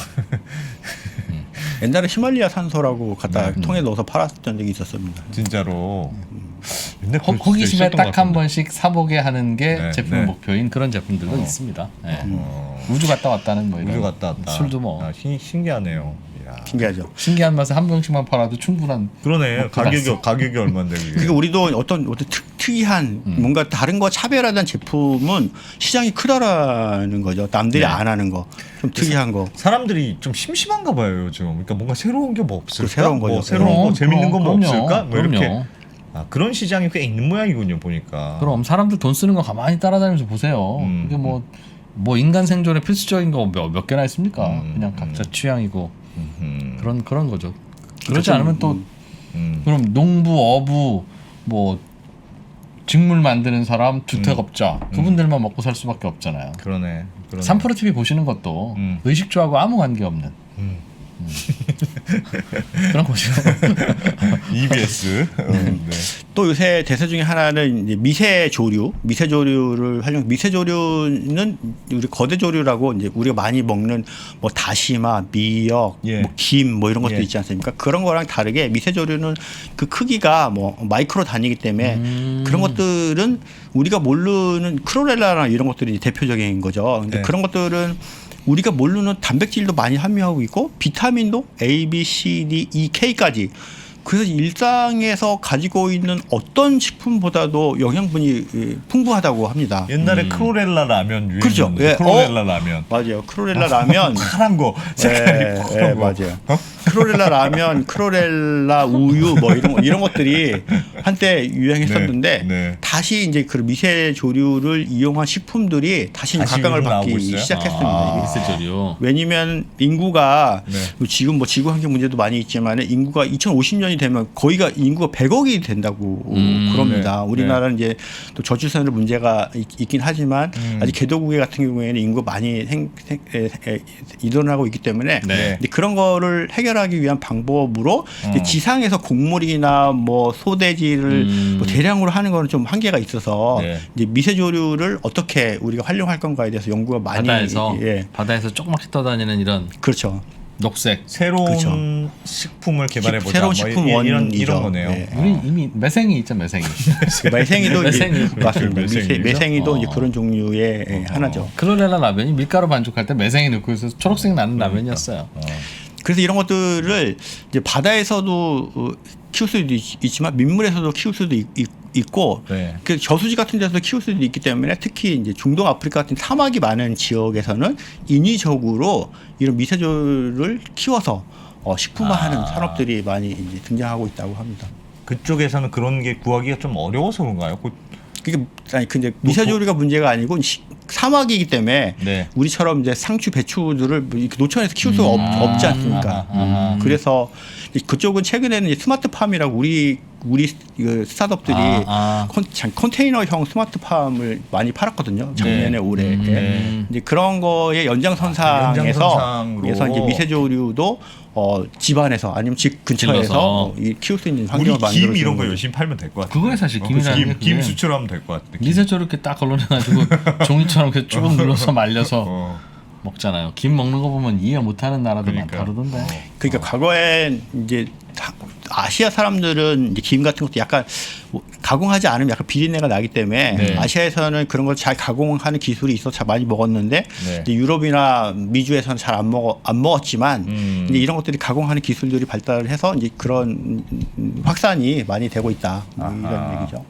옛날에 히말리아 산소라고 갖다 통에 넣어서 팔았던 적이 있었습니다. 진짜로. 옛날 그거 진짜 호기심에 있었던 것 딱 한 같은데. 번씩 사보게 하는 게 네, 제품의 네. 목표인 그런 제품들도 있습니다. 네. 우주 갔다 왔다는 뭐 이런 우주 갔다 왔다. 술도 뭐 신기하네요. 야. 신기하죠. 신기한 맛에 한 병씩만 팔아도 충분한. 그러네. 가격이 얼마인데 그게. 그러니까 우리도 어떤 특이한 뭔가 다른 거 차별화된 제품은 시장이 크다라는 거죠. 남들이 안 하는 거, 좀 특이한 거. 사람들이 좀 심심한가 봐요 요즘. 그러니까 뭔가 새로운 게 뭐 없을까? 새로운 거죠. 뭐 새로운 거, 재밌는 거 뭐 그럼요. 없을까? 뭐 이렇게. 그럼요. 그런 시장이 꽤 있는 모양이군요 보니까. 그럼 사람들 돈 쓰는 거 가만히 따라다니면서 보세요. 이게 뭐 인간 생존에 필수적인 거 몇 개나 있습니까? 그냥 각자 취향이고 그런 거죠. 그렇지 않으면 또 그럼 농부, 어부, 뭐 직물 만드는 사람, 주택업자 그분들만 먹고 살 수밖에 없잖아요. 그러네. 3프로 TV 보시는 것도 의식주하고 아무 관계 없는 그런 거죠. EBS. 네. 또 요새 대세 중에 하나는 이제 미세조류를 활용. 미세조류는 우리 거대조류라고 이제 우리가 많이 먹는 뭐 다시마, 미역, 예. 뭐 김 뭐 이런 것도 예. 있지 않습니까? 그런 거랑 다르게 미세조류는 그 크기가 뭐 마이크로 단위이기 때문에 그런 것들은 우리가 모르는 크로렐라나 이런 것들이 대표적인 거죠. 근데 네. 그런 것들은 우리가 모르는 단백질도 많이 함유하고 있고 비타민도 A, B, C, D, E, K까지. 그래서 일상에서 가지고 있는 어떤 식품보다도 영양분이 풍부하다고 합니다. 옛날에 크로렐라 라면 유행이었는데. 그렇죠. 예. 크로렐라 라면. 맞아요. 크로렐라 라면. 파란 거. 색깔이 예, 파란 예, 거. 맞아요. 크로렐라 라면, 크로렐라 우유 뭐 이런 것들이 한때 유행했었는데 네, 네. 다시 이제 그 미세 조류를 이용한 식품들이 다시 각광을 요즘 나오고 받기 있어요? 시작했습니다. 이게. 미세조류. 왜냐면 인구가 네. 지금 뭐 지구 환경 문제도 많이 있지만 인구가 2050년이 되면 거의가 인구가 100억이 된다고 그럽니다. 있습니다. 우리나라는 이제 또 저출산으로 문제가 있긴 하지만 아직 개도국에 같은 경우에는 인구가 많이 일어나고 있기 때문에 네. 근데 그런 거를 해결하기 위한 방법으로 이제 지상에서 곡물이나 뭐 소돼지를 뭐 대량으로 하는 거는 좀 한계가 있어서 네. 이제 미세조류를 어떻게 우리가 활용할 건가에 대해서 연구가 많이 바다에서 조그맣게 떠다니는 이런 그렇죠. 녹색. 새로운 그렇죠. 식품을 개발해 보자. 새로운 식품 이런 거네요. 예. 우리 이미 매생이 있죠, 매생이. 매생이도 이제 매생이. 맞습니다. 매생이죠? 매생이도 이제 그런 종류의 하나죠. 클로렐라 라면이 밀가루 반죽할 때 매생이 넣고 있어서 초록색 나는 라면이었어요. 그래서 이런 것들을 이제 바다에서도 키울 수도 있지만 민물에서도 키울 수도 있고 네. 그 저수지 같은 데서도 키울 수도 있기 때문에 특히 이제 중동 아프리카 같은 사막이 많은 지역에서는 인위적으로 이런 미세조를 키워서 식품화하는 산업들이 많이 이제 등장하고 있다고 합니다. 그쪽에서는 그런 게 구하기가 좀 어려워서 그런가요? 그게 아니 근데 미세조리가 문제가 아니고 사막이기 때문에 네. 우리처럼 이제 상추, 배추들을 이렇게 노천에서 키울 수가 없지 않습니까? 그래서 그쪽은 최근에는 이제 스마트팜이라고 우리 그 스타트업들이 컨테이너형 스마트팜을 많이 팔았거든요. 작년에 네. 올해. 이제 그런 거의 연장선상에서 연장선상으로. 그래서 이제 미세조류도 집안에서 아니면 집 근처에서 키울 수 있는 환경을 우리 만들어 김 이런 거 열심히 팔면 될 것 같아요. 그거에 사실 김이라는 게 김 그게 수출하면 될 것 같아요. 미세조를 이렇게 딱 걸러내가지고 종이처럼 이렇게 쭉 눌러서 말려서 먹잖아요. 김 먹는 거 보면 이해 못하는 나라도 그러니까. 많다 그러던데. 그러니까 과거에 이제 아시아 사람들은 이제 김 같은 것도 약간 가공하지 않으면 약간 비린내가 나기 때문에 네. 아시아에서는 그런 걸 잘 가공하는 기술이 있어서 잘 많이 먹었는데 네. 이제 유럽이나 미주에서는 잘 안 먹었지만 이제 이런 것들이 가공하는 기술들이 발달을 해서 이제 그런 확산이 많이 되고 있다 이런 얘기죠.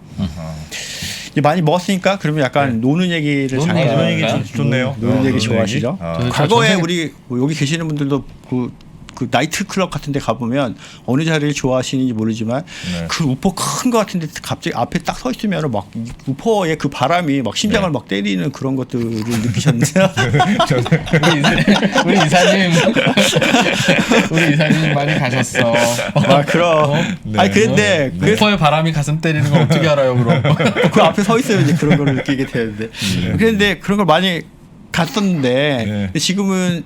이제 많이 먹었으니까 그러면 약간 노는 얘기를 노는 잠깐 이런 얘기 좋네요. 노는 얘기 좋아하시죠? 저 과거에 전생에- 우리 여기 계시는 분들도 그 나이트 클럽 같은 데 가보면 어느 자리를 좋아하시는지 모르지만 네. 그 우퍼 큰 거 같은데 갑자기 앞에 딱 서 있으면 막 우퍼의 그 바람이 막 심장을 막 때리는 그런 것들을 느끼셨는데요. 우리 이사님 우리 이사님 많이 가셨어. 막 그런 아니 그런데 그래서 목포의 바람이 가슴 때리는 걸 어떻게 알아요, 그럼? 그 앞에 서 있으면 이제 그런 걸 느끼게 되는데 그런데 그런 걸 많이 갔었는데 근데 지금은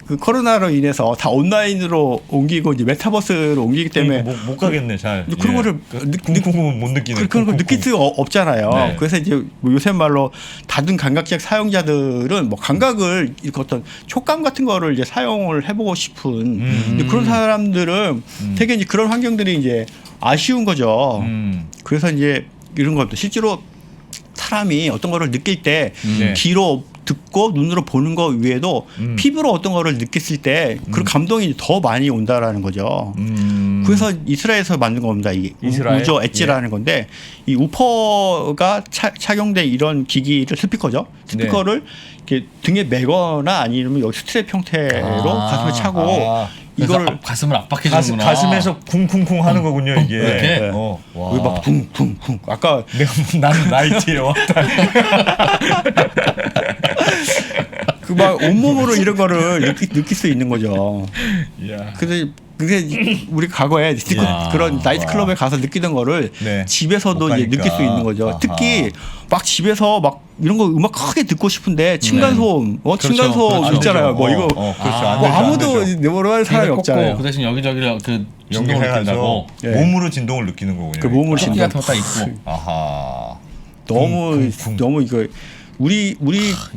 그 코로나로 인해서 다 온라인으로 옮기고 이제 메타버스로 옮기기 때문에 못 가겠네 잘. 그런 거를 쿵쿵쿵은 못 느끼네. 그런 걸 느낄 수 없잖아요. 네. 그래서 이제 뭐 요새 말로 다른 감각적 사용자들은 뭐 감각을 이렇게 어떤 촉감 같은 거를 이제 사용을 해보고 싶은 근데 그런 사람들은 되게 이제 그런 환경들이 이제 아쉬운 거죠. 그래서 이제 이런 것도 실제로 사람이 어떤 거를 느낄 때 네. 귀로 듣고 눈으로 보는 거 외에도 피부로 어떤 거를 느꼈을 때 그런 감동이 더 많이 온다라는 거죠. 그래서 이스라엘에서 만든 겁니다. 이 이스라엘? 우저 엣지라는 건데 이 우퍼가 착용된 이런 기기를 스피커죠. 스피커를 이렇게 등에 매거나 아니면 여기 스트랩 형태로 가슴에 차고 이거를 가슴을 압박해주는구나. 가슴에서 쿵쿵쿵 하는 거군요 이게. 이렇게? 와. 우리 막 쿵쿵쿵 아까 난 나이트에 왔다. 그 막 온몸으로 이런 거를 느낄 수 있는 거죠. 이야. 근데 우리 과거에 이야. 그런 나이트 클럽에 가서 느끼던 거를 네. 집에서도 못 이제 가니까. 느낄 수 있는 거죠. 아하. 특히 막 집에서 막 이런 거 음악 크게 듣고 싶은데 층간소음, 층간소음 그렇죠. 있잖아요. 뭐 이거 그렇죠. 안 뭐 되죠, 안 아무도 되죠. 내보러 사람이 꽂고 없잖아요. 그 대신 여기저기를 그 진동을 연결해가지고 느낀다고. 예. 몸으로 진동을 느끼는 거군요. 그 몸을 조끼 진동. 같은 거 딱 입고. 아하. 너무 이거 우리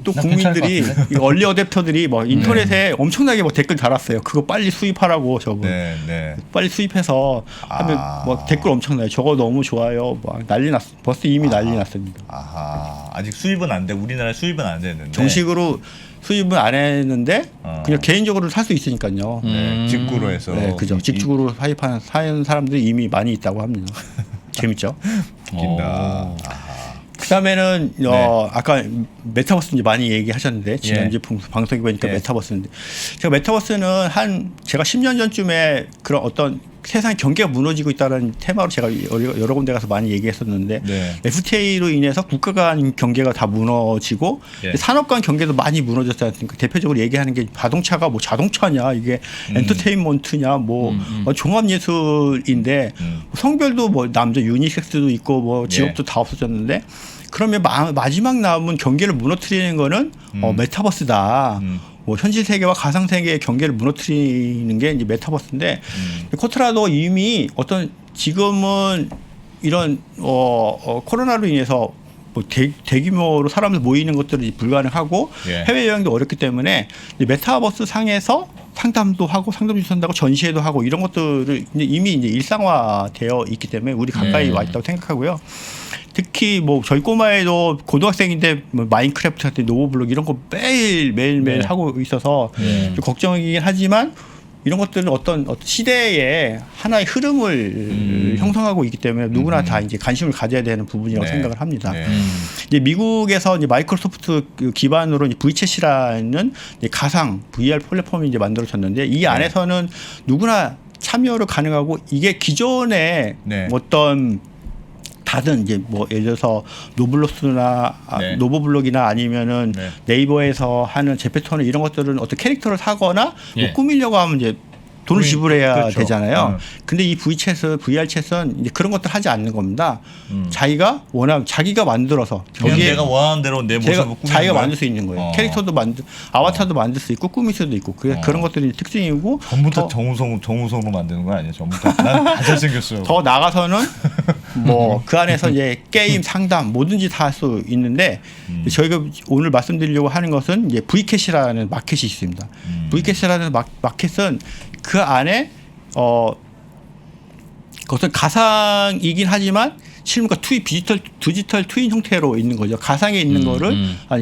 또 나 괜찮을 국민들이 것 이 얼리 어댑터들이 뭐 인터넷에 엄청나게 뭐 댓글 달았어요. 그거 빨리 수입하라고 저거. 네, 네. 빨리 수입해서 하면 뭐 댓글 엄청나요. 저거 너무 좋아요. 막 난리 났어. 벌써 이미 난리 났습니다. 아하. 아직 수입은 안 돼. 우리나라 수입은 안 되는데. 정식으로 수입은 안 했는데 그냥 개인적으로 살 수 있으니까요. 네, 직구로 해서. 네, 그죠. 직축으로 사는 사람들이 이미 많이 있다고 합니다. 재밌죠? 웃긴다. 그다음에는 아까 메타버스 이제 많이 얘기하셨는데 지난주 방송에 보니까 예. 메타버스인데 제가 메타버스는 제가 10년 전쯤에 그런 어떤 세상 경계가 무너지고 있다는 테마로 제가 여러 군데 가서 많이 얘기했었는데 네. FTA로 인해서 국가 간 경계가 다 무너지고 예. 산업 간 경계도 많이 무너졌지 않습니까? 대표적으로 얘기하는 게 자동차가 뭐 자동차냐 이게 엔터테인먼트냐 뭐 종합예술인데 성별도 뭐 남자 유니섹스도 있고 뭐 직업도 다 없어졌는데 그러면 마지막 남은 경계를 무너뜨리는 거는 메타버스다. 뭐 현실 세계와 가상 세계의 경계를 무너뜨리는 게 이제 메타버스인데 코트라도 이미 어떤 지금은 이런 코로나로 인해서 뭐 대규모로 사람들 모이는 것들이 불가능하고 예. 해외 여행도 어렵기 때문에 이제 메타버스 상에서 상담도 하고 상담 주선하고 전시회도 하고 이런 것들을 이미 이제 일상화되어 있기 때문에 우리 가까이 와 있다고 생각하고요. 특히 뭐 저희 꼬마애도 고등학생인데 뭐 마인크래프트 같은 노브블록 이런 거 매일 하고 있어서 좀 걱정이긴 하지만 이런 것들은 어떤 시대의 하나의 흐름을 형성하고 있기 때문에 누구나 다 이제 관심을 가져야 되는 부분이라고 생각을 합니다. 이제 미국에서 이제 마이크로소프트 기반으로 이제 V챗이라는 이제 가상 VR 플랫폼이 이제 만들어졌는데 이 안에서는 누구나 참여를 가능하고 이게 기존에 어떤 다른 이제 뭐 예를 들어서 노블로스나 노보블록이나 아니면은 네이버에서 하는 제페토는 이런 것들은 어떤 캐릭터를 사거나 뭐 꾸미려고 하면 이제 돈을 지불해야 되잖아요. 근데 이 VR 챗은 이제 그런 것들 하지 않는 겁니다. 자기가 워낙 자기가 만들어서 거기에 내가 원하는 대로 내 모습을 꾸미는 자기가 거야? 만들 수 있는 거예요. 캐릭터도 아바타도 만들 수 있고 꾸밀 수도 있고 그런 것들이 특징이고 전부 다 정우성으로 만드는 거 아니야? 전부 다. 난 다 잘생겼어요. 더 나가서는 뭐 그 안에서 이제 게임 상담 뭐든지 다 할 수 있는데 저희가 오늘 말씀드리려고 하는 것은 이제 V캣이라는 마켓이 있습니다. V캣이라는 마켓은 그 안에 그것은 가상이긴 하지만 실물과 디지털 트윈 형태로 있는 거죠. 가상에 있는 거를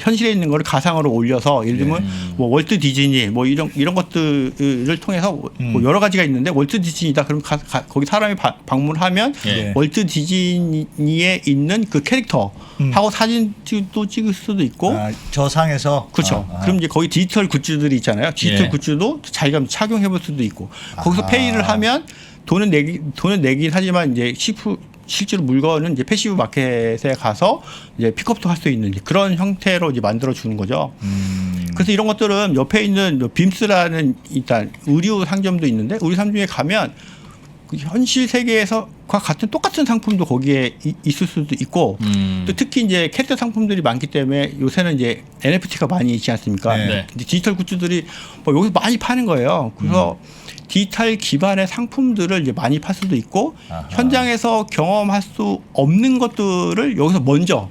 현실에 있는 거를 가상으로 올려서 예를 들면 뭐 월트 디즈니 뭐 이런 것들을 통해서 뭐 여러 가지가 있는데 월트 디즈니다 그러면 거기 사람이 방문하면 월트 디즈니에 있는 그 캐릭터 하고 사진도 찍을 수도 있고 저 상에서 그렇죠. 그럼 이제 거기 디지털 굿즈들이 있잖아요. 디지털 굿즈도 자기가 착용해 볼 수도 있고 거기서 페이를 하면 돈은 내긴 하지만 이제 실제로 물건은 이제 패시브 마켓에 가서 이제 픽업도 할 수 있는 그런 형태로 이제 만들어 주는 거죠. 그래서 이런 것들은 옆에 있는 빔스라는 일단 의류 상점도 있는데 의류 상점에 가면 그 현실 세계에서과 같은 똑같은 상품도 거기에 있을 수도 있고 또 특히 이제 캐릭터 상품들이 많기 때문에 요새는 이제 NFT가 많이 있지 않습니까? 디지털 굿즈들이 뭐 여기서 많이 파는 거예요. 그래서 디지털 기반의 상품들을 이제 많이 팔 수도 있고 현장에서 경험할 수 없는 것들을 여기서 먼저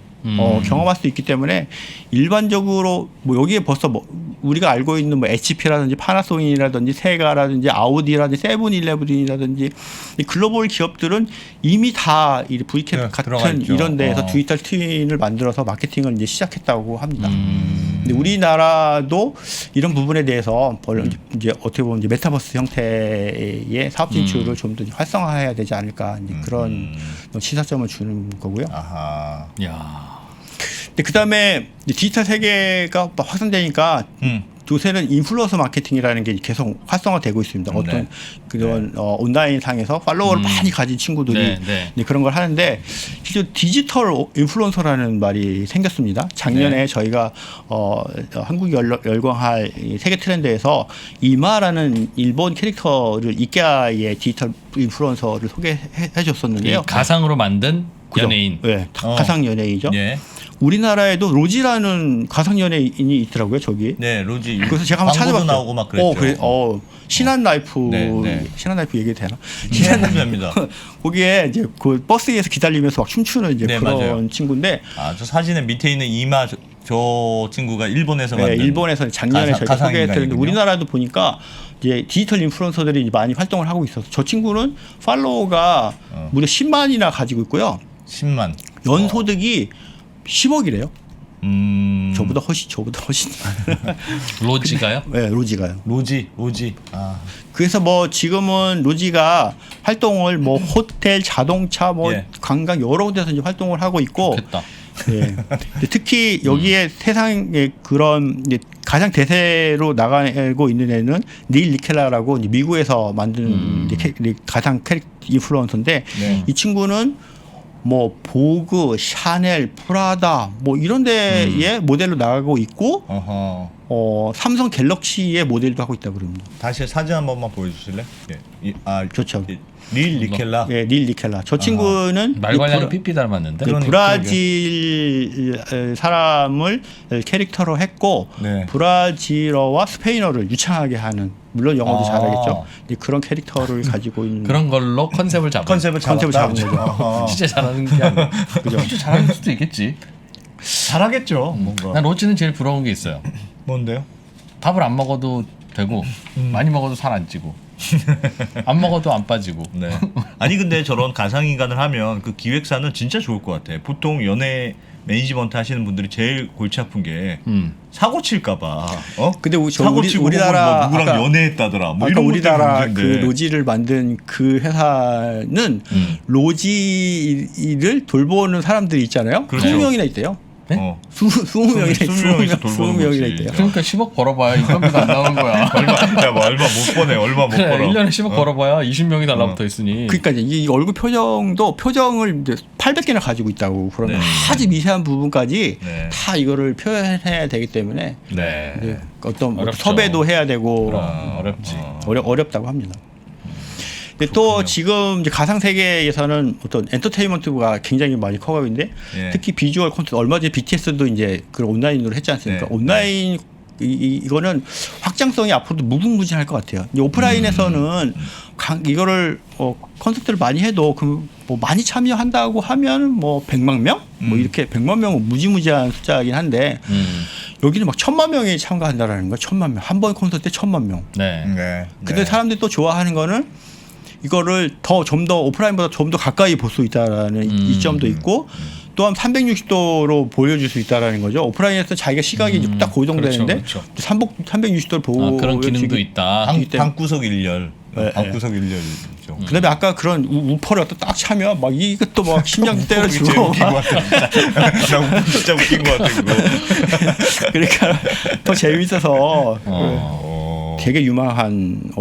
경험할 수 있기 때문에 일반적으로 뭐 여기에 벌써 뭐 우리가 알고 있는 뭐 HP라든지 파나소닉이라든지 세가라든지 아우디라든지 세븐일레븐이라든지 이 글로벌 기업들은 이미 다 이 V캣 같은 이런 데에서 디지털 트윈을 만들어서 마케팅을 이제 시작했다고 합니다. 근데 우리나라도 이런 부분에 대해서 이제 어떻게 보면 이제 메타버스 형태의 사업 진출을 좀 더 활성화해야 되지 않을까 이제 그런 시사점을 주는 거고요. 야. 근데 그다음에 디지털 세계가 확산되니까 요새는 인플루언서 마케팅이라는 게 계속 활성화되고 있습니다. 어떤 그런 온라인 상에서 팔로워를 많이 가진 친구들이 그런 걸 하는데 실제 디지털 인플루언서라는 말이 생겼습니다. 작년에 저희가 한국이 열광할 세계 트렌드에서 이마라는 일본 캐릭터를 이케아의 디지털 인플루언서를 소개해 줬었는데요. 가상으로 만든 연예인. 네, 가상 연예인이죠. 우리나라에도 로지라는 가상 연예인이 있더라고요, 저기. 네, 로지. 그래서 제가 한번 찾아봤어요. 나오고 막 그랬죠. 신한 라이프, 신한 라이프 얘기 되나? 신한 라이프입니다. 거기에 이제 그 버스에서 기다리면서 막 춤추는 이제 그런 맞아요. 친구인데. 저 사진에 밑에 있는 이마 저 친구가 일본에서 만든. 일본에서 작년에 저희가 소개했는데 우리나라도 보니까 이제 디지털 인플루언서들이 많이 활동을 하고 있어서 저 친구는 팔로워가 무려 10만이나 가지고 있고요. 10만. 연소득이 10억이래요. 저보다 훨씬. 로지가요? 네, 로지가요. 로지. 그래서 뭐 지금은 로지가 활동을 뭐 호텔, 자동차, 뭐 관광 여러 군데서 이제 활동을 하고 있고 좋겠다. 예. 근데 특히 여기에 세상에 그런 이제 가장 대세로 나가고 있는 애는 닐 니켈라라고 이제 미국에서 만든 이제 가장 인플루언서인데 네. 이 친구는 뭐 보그, 샤넬, 프라다 뭐 이런 데의 모델로 나가고 있고 어허. 삼성 갤럭시의 모델도 하고 있다고 그럽니다. 다시 사진 한 번만 보여주실래? 예. 좋죠. 릴 니켈라. 예, 닐 니켈라. 저 친구는 말괄량이 삐삐 닮았는데. 그 브라질 사람을 캐릭터로 했고 네. 브라질어와 스페인어를 유창하게 하는 물론 영어도 아. 잘하겠죠. 근데 그런 캐릭터를 가지고 있는 그런 걸로 컨셉을 잡은. 컨셉을 컨셉을 잡았다. 잡은 거죠. 어허. 진짜 잘하는 게 아니고. 그죠. 진짜 잘하는 수도 있겠지. 잘하겠죠. 뭔가. 난 로찌는 제일 부러운 게 있어요. 뭔데요? 밥을 안 먹어도 되고 많이 먹어도 살 안 찌고 안 먹어도 안 빠지고. 네. 아니 근데 저런 가상인간을 하면 그 기획사는 진짜 좋을 것 같아. 보통 연애 매니지먼트 하시는 분들이 제일 골치 아픈 게 사고 칠까봐. 근데 사고 치고 우리나라 뭐 누구랑 아까- 연애했다더라. 뭐 아까 이런 우리나라 것들이 그 문제인데. 로지를 만든 그 회사는 로지를 돌보는 사람들이 있잖아요. 그렇죠. 20명이나 있대요. 어. 20명이나 20명이서 돌보는 20명이나 거지. 있대요. 그러니까 10억 벌어봐야 인건비가 안 나오는 거야. 뭐 얼마 못 버네. 얼마 못 그래, 벌어. 1년에 10억 벌어봐야 20명이 달라붙어 있으니. 그러니까 이제 이 얼굴 표정을 이제 800개나 가지고 있다고 그러면 네. 아주 미세한 부분까지 네. 다 이거를 표현해야 되기 때문에 네. 이제 어떤 뭐 어렵죠. 섭외도 해야 되고 그럼 어렵지. 어렵다고 합니다. 근데 또 지금 이제 가상 세계에서는 어떤 엔터테인먼트가 굉장히 많이 커가고 있는데 예. 특히 비주얼 콘텐츠 얼마 전에 BTS도 이제 그 온라인으로 했지 않습니까? 네. 온라인 이거는 확장성이 앞으로도 무궁무진할 것 같아요. 이제 오프라인에서는 이거를 콘서트를 많이 해도 뭐 많이 참여한다고 하면 뭐 100만 명? 뭐 이렇게 100만 명은 무지무지한 숫자이긴 한데 여기는 막 1000만 명이 참가한다라는 거야. 1000만 명. 한 번 콘서트 때 1000만 명. 네. 네. 근데 사람들이 또 좋아하는 거는 이거를 좀 더 오프라인보다 좀 더 가까이 볼 수 있다라는 이점도 있고 또한 360도로 보여줄 수 있다라는 거죠. 오프라인에서 자기가 시각이 이제 딱 고정되는데 그렇죠. 360도를 보고 그런 기능도 있다. 방구석 일렬. 네, 방구석 일렬이죠. 그다음에 아까 그런 우퍼를 딱 차면 막 이것도 막 심장 웃긴 때려주고 것 같아. 나 진짜 웃긴 것 같아 그거. 그러니까 더 재밌어서 어. 되게 유망한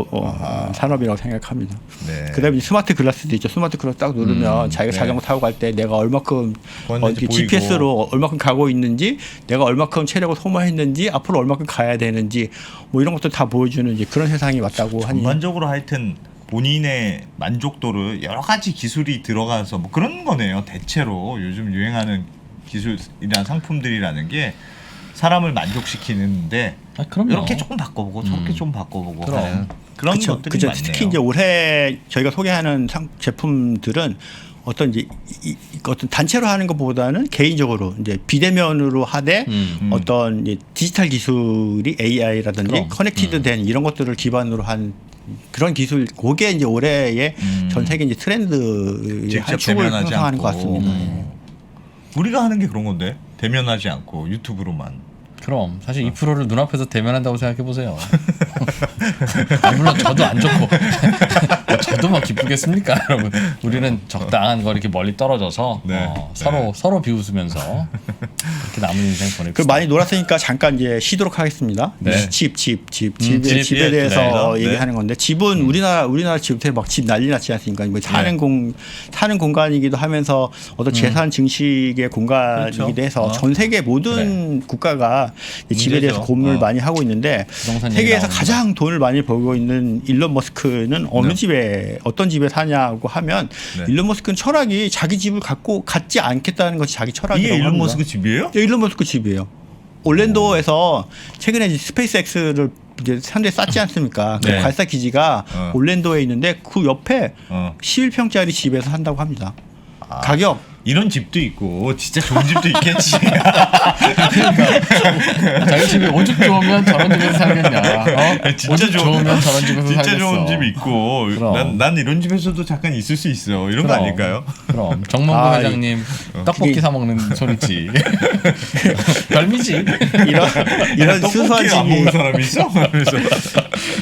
산업이라고 생각합니다. 네. 그다음에 스마트 글라스도 있죠. 스마트 글라스 딱 누르면 자기가 네. 자전거 타고 갈 때 내가 얼마큼 보이고. GPS로 얼마큼 가고 있는지, 내가 얼마큼 체력을 소모했는지, 앞으로 얼마큼 가야 되는지 뭐 이런 것도 다 보여주는 이제 그런 세상이 왔다고 하니. 전반적으로 하여튼 본인의 만족도를 여러 가지 기술이 들어가서 뭐 그런 거네요. 대체로 요즘 유행하는 기술이나 상품들이라는 게 사람을 만족시키는데 그럼요. 이렇게 조금 바꿔보고 저렇게 좀 바꿔보고 그럼. 하는 그런 것들이 그쵸. 많네요. 특히 이제 올해 저희가 소개하는 제품들은 어떤 이제 어떤 단체로 하는 것보다는 개인적으로 이제 비대면으로 하되 어떤 이제 디지털 기술이 AI라든지 그럼. 커넥티드된 이런 것들을 기반으로 한 그런 기술, 그게 이제 올해의 전 세계 이제 트렌드의 직접 한 축을 대면하지 형성하는 것 않고. 같습니다. 우리가 하는 게 그런 건데 대면하지 않고 유튜브로만. 그럼 사실 이 프로를 눈앞에서 대면한다고 생각해 보세요. 물론 저도 안 좋고 저도 뭐 기쁘겠습니까, 여러분? 우리는 적당한 거 이렇게 멀리 떨어져서 네. 서로 비웃으면서 그렇게 남은 인생 보냅시다. 그 많이 놀았으니까 잠깐 이제 쉬도록 하겠습니다. 네. 집에 집에 대해서 네. 얘기하는 건데 집은 우리나라 집들 막 집 난리 났지 않습니까? 뭐 사는 공간이기도 하면서 어떤 재산 증식의 공간이기도 그렇죠. 해서 전 세계 모든 국가가 집에 대해서 문제죠. 고민을 많이 하고 있는데 부동산 얘기 세계에서 나옵니다. 가장 돈을 많이 벌고 있는 일론 머스크는 어느 집에 어떤 집에 사냐고 하면 네. 일론 머스크는 철학이 자기 집을 갖지 않겠다는 것이 자기 철학이라고 이게 합니다. 일론 머스크 집이에요? 네, 일론 머스크 집이에요. 올랜도에서 최근에 이제 스페이스X를 이제 상당히 쌌지 않습니까? 그 네. 발사 기지가 올랜도에 있는데 그 옆에 11평짜리 집에서 산다고 합니다. 가격 이런 집도 있고 진짜 좋은 집도 있겠지. 자기 집에 오죽 좋으면 저런 집에서 살겠냐? 진짜 오죽 좋으면 저런 집에서 진짜 살겠어. 좋은 집 있고 그럼. 난 이런 집에서도 잠깐 있을 수 있어. 이런 거 그럼. 아닐까요? 그럼 정몽구 아, 회장님 떡볶이 그게- 사 먹는 소리지. 별미지. 이런 떡볶이 수수한 안 집이 먹는 사람이 있어? 그래서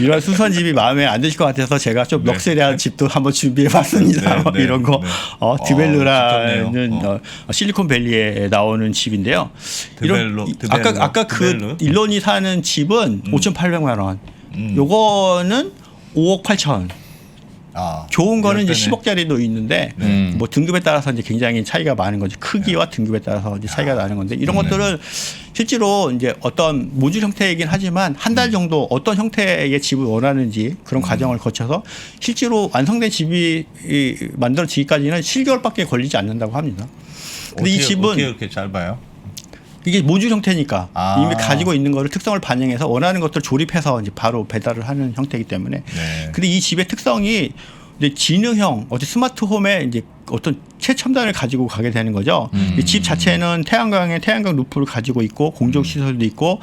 이런 수선 집이 마음에 안 드실 것 같아서 제가 좀 네. 럭셔리한 집도 한번 준비해봤습니다. 네, 네, 이런 거 네. 디벨루라는 좋네요. 실리콘밸리에 나오는 집인데요. 아까 그 일론이 사는 집은 5,800만 원. 요거는 5억 8천. 좋은 거는 이제 10억짜리도 있는데 뭐 등급에 따라서 이제 굉장히 차이가 많은 거죠. 크기와 등급에 따라서 이제 차이가 나는 건데 이런 것들은 실제로 이제 어떤 모듈 형태이긴 하지만 한 달 정도 어떤 형태의 집을 원하는지 그런 과정을 거쳐서 실제로 완성된 집이 만들어지기까지는 7개월밖에 걸리지 않는다고 합니다. 근데 이 집은 어떻게 이렇게 짧아요? 이게 모듈 형태니까 아. 이미 가지고 있는 거를 특성을 반영해서 원하는 것들을 조립해서 이제 바로 배달을 하는 형태이기 때문에. 네. 근데 이 집의 특성이 이제 지능형 어떤 스마트홈에 이제 어떤 최첨단을 가지고 가게 되는 거죠. 이 집 자체는 태양광 루프를 가지고 있고 공조 시설도 있고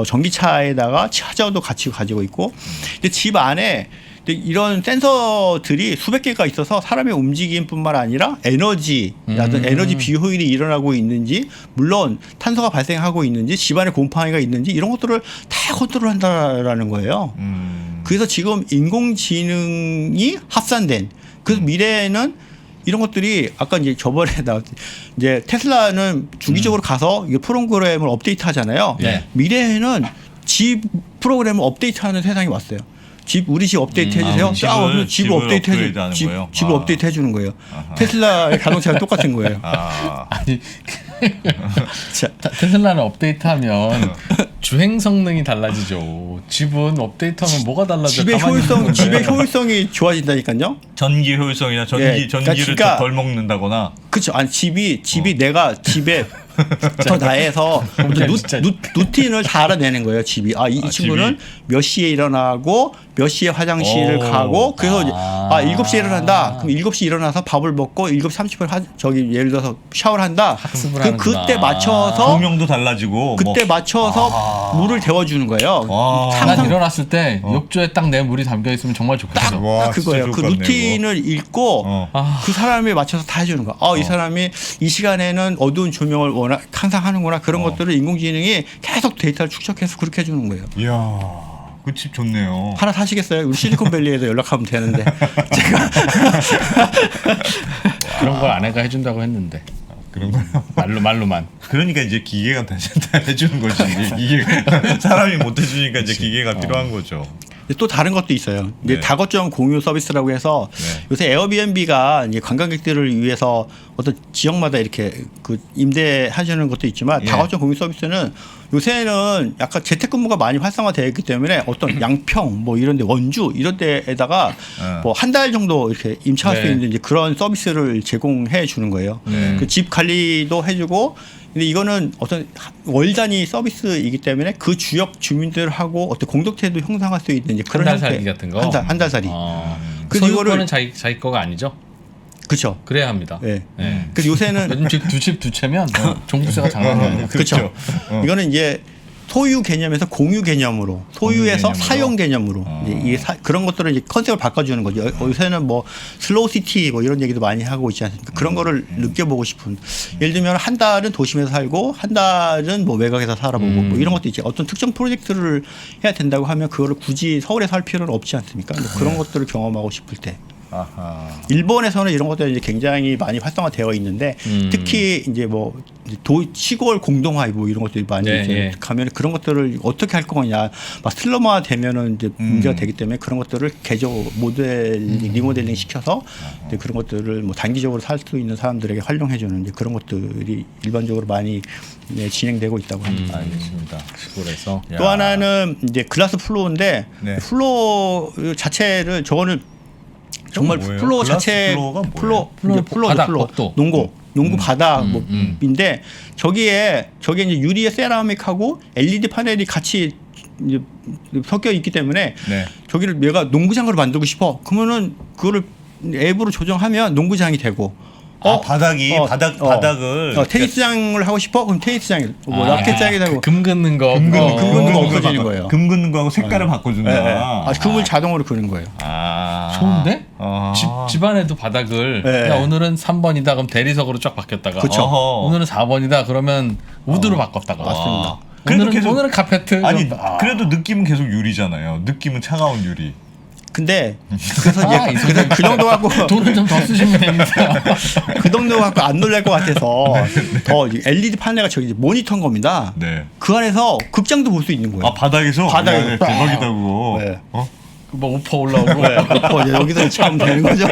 전기차에다가 차저도 같이 가지고 있고. 근데 집 안에 이런 센서들이 수백 개가 있어서 사람의 움직임뿐만 아니라 에너지라든 에너지 비효율이 일어나고 있는지 물론 탄소가 발생하고 있는지 집안에 곰팡이가 있는지 이런 것들을 다 컨트롤한다라는 거예요. 그래서 지금 인공지능이 합산된 그래서 미래에는 이런 것들이 아까 이제 저번에 나왔지 이제 테슬라는 주기적으로 가서 이 프로그램을 업데이트 하잖아요. 네. 미래에는 집 프로그램을 업데이트하는 세상이 왔어요. 우리 집 업데이트 해주세요. 집을 업데이트 해주는 집을 업데이트 해주는 거예요. 아하. 테슬라의 가동차가 똑같은 거예요. 아니 테슬라는 업데이트하면 주행 성능이 달라지죠. 집은 업데이트하면 뭐가 달라져? 집의 효율성이 좋아진다니까요. 전기 효율성이나 전기를 그러니까 덜 먹는다거나. 그렇죠. 아니 집이 내가 집에 더 나해서 루틴을 다 알아내는 거예요. 집이 이 친구는 집이? 몇 시에 일어나고 몇 시에 화장실을 가고 그래서 이제 7시에 일어난다. 그럼 7시 일어나서 밥을 먹고 7시 30분 예를 들어서 샤워를 한다. 학습을 그럼 하는구나. 그때 맞춰서 조명도 달라지고. 그때 맞춰서 물을 데워주는 거예요. 난 일어났을 때 욕조에 딱 내 물이 담겨 있으면 정말 좋겠어. 와, 그거예요. 진짜 그 좋을 것 같네, 루틴을 읽고 그 사람에 맞춰서 다 해주는 거야. 이 사람이 이 시간에는 어두운 조명을 항상 하는구나. 그런 것들을 인공지능이 계속 데이터를 축적해서 그렇게 해주는 거예요. 이야, 그 집 좋네요. 하나 사시겠어요? 우리 실리콘밸리에도 연락하면 되는데 제가 그런 걸 아내가 해준다고 했는데 그런 거요? 말로만. 그러니까 이제 기계가 다 해주는 거지. 이게 사람이 못 해주니까 이제 기계가 필요한 거죠. 또 다른 것도 있어요. 이제 네. 다거점 공유 서비스라고 해서 요새 에어비앤비가 이제 관광객들을 위해서 어떤 지역마다 이렇게 그 임대하시는 것도 있지만 다거점 공유 서비스는 요새는 약간 재택근무가 많이 활성화되어 있기 때문에 어떤 양평 뭐 이런데 원주 이런 데에다가 뭐 한 달 정도 이렇게 임차할 수 있는 이제 그런 서비스를 제공해 주는 거예요. 그 집 관리도 해주고. 근데 이거는 어떤 월 단위 서비스이기 때문에 그 지역 주민들하고 어떤 공동체도 형성할 수 있는 이제 그런 한 달 살기 같은 거. 한 달 살이. 그 소유권은 자기 거가 아니죠? 그렇죠. 그래야 합니다. 네. 네. 그래서 요새는 요즘 두 채면 종부세가 장난이 아니에요. 그렇죠. 이거는 이제 소유 개념에서 공유 개념으로 소유에서 사용 개념으로 이제 그런 것들을 이제 컨셉을 바꿔주는 거죠. 요새는 뭐 슬로우 시티 뭐 이런 얘기도 많이 하고 있지 않습니까? 그런 거를 느껴보고 싶은. 예를 들면 한 달은 도심에서 살고 한 달은 뭐 외곽에서 살아보고 뭐 이런 것도 있죠. 어떤 특정 프로젝트를 해야 된다고 하면 그거를 굳이 서울에 살 필요는 없지 않습니까? 그런 것들을 경험하고 싶을 때. 일본에서는 이런 것들이 이제 굉장히 많이 활성화되어 있는데 특히 이제 뭐 시골 공동화 뭐 이런 것들이 많이 이제 가면 그런 것들을 어떻게 할 거냐 막 슬럼화 되면은 이제 문제가 되기 때문에 그런 것들을 리모델링 시켜서 이제 그런 것들을 뭐 단기적으로 살 수 있는 사람들에게 활용해주는 이제 그런 것들이 일반적으로 많이 진행되고 있다고 합니다. 알겠습니다. 시골에서 또 하나는 이제 글라스 플로어인데 플로어 자체를 저거는 정말 플로어 자체 플로어 농구 바닥인데 저기에 이제 유리의 세라믹하고 LED 파넬이 같이 이제 섞여 있기 때문에 저기를 내가 농구장으로 만들고 싶어. 그러면은 그거를 앱으로 조정하면 농구장이 되고. 바닥을 테니스장을 하고 싶어? 그럼 테니스장이 뭐 라켓장이 되고 금 긋는 거 없어지는 거예요. 금 긋는 거하고 색깔을 바꿔준다. 금을 자동으로 그는 거예요. 좋은데? 집 안에도 바닥을 야, 오늘은 3번이다 그럼 대리석으로 쫙 바뀌었다가 그쵸. 오늘은 4번이다 그러면 우드로 바꿨다가 맞습니다. 그래도 오늘은 계속- 오늘은 카페트. 아니 아. 그래도 느낌은 계속 유리잖아요. 느낌은 차가운 유리. 근데 그래서 아, 이제 그래서 그 정도 갖고 돈은 좀 더 쓰시면 됩니다. 그 정도 갖고 안 놀랄 것 같아서 더 LED 판넬가 저기 이제 모니터인 겁니다. 네. 그 안에서 극장도 볼 수 있는 거예요. 아 바닥에서? 바닥에서. 야, 대박이다 그거. 네. 어? 뭐 우퍼 올라오고. 네, 이제 여기서 처음 되는 거죠.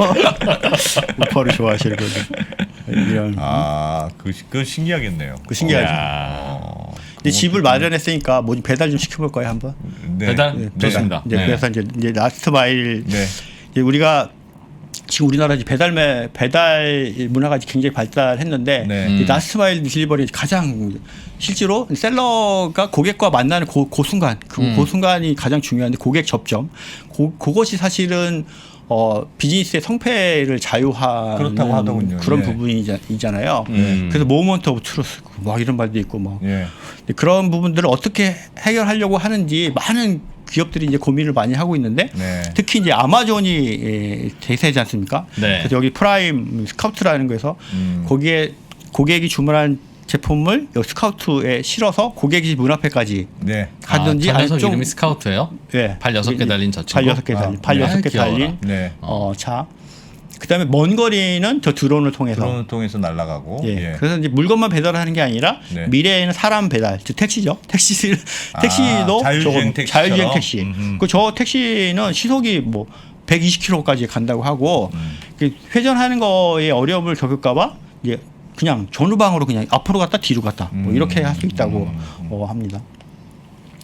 우퍼를 좋아하시는 거죠. 이런. 그 신기하겠네요. 그 신기하죠. 야. 근데 집을 마련했으니까 뭐 배달 좀 시켜볼 거예요 한번. 네. 배달 네. 좋습니다. 이제 네. 그래서 이제 라스트 마일 네. 이제 우리가 지금 우리나라 이제 배달 문화가 굉장히 발달했는데 네. 이 라스트 마일 딜리버리 가장 실제로 셀러가 고객과 만나는 그 순간 그 순간이 가장 중요한데 고객 접점 그것이 사실은 비즈니스의 성패를 자유화하는 그렇다고 하더군요. 그런 예. 부분이잖아요. 그래서 모먼트 오브 트루스 막 이런 말도 있고 뭐 예. 근데 그런 부분들을 어떻게 해결하려고 하는지 많은 기업들이 이제 고민을 많이 하고 있는데 네. 특히 이제 아마존이 대세지 않습니까? 네. 그래서 여기 프라임 스카우트라는 거에서 거기에 고객이 주문한 제품을 여기 스카우트에 실어서 고객이 문 앞에까지 네. 가든지 저 녀석 아니면 좀 이름이 스카우트예요? 예. 발 6개 달린 저 친구? 발 6개 달린 발 네. 6개 귀여워라. 달린 네. 차. 그다음에 먼 거리는 저 드론을 통해서 드론을 통해서 날아가고. 예. 예. 그래서 이제 물건만 배달하는 게 아니라 네. 미래에는 사람 배달, 즉 택시죠. 택시도 자율주행 택시처럼? 자율주행 택시. 그 저 택시는 시속이 뭐 120km까지 간다고 하고 그 회전하는 거에 어려움을 겪을까봐 이제 그냥 전후방으로 그냥 앞으로 갔다 뒤로 갔다 뭐 이렇게 할 수 있다고 합니다.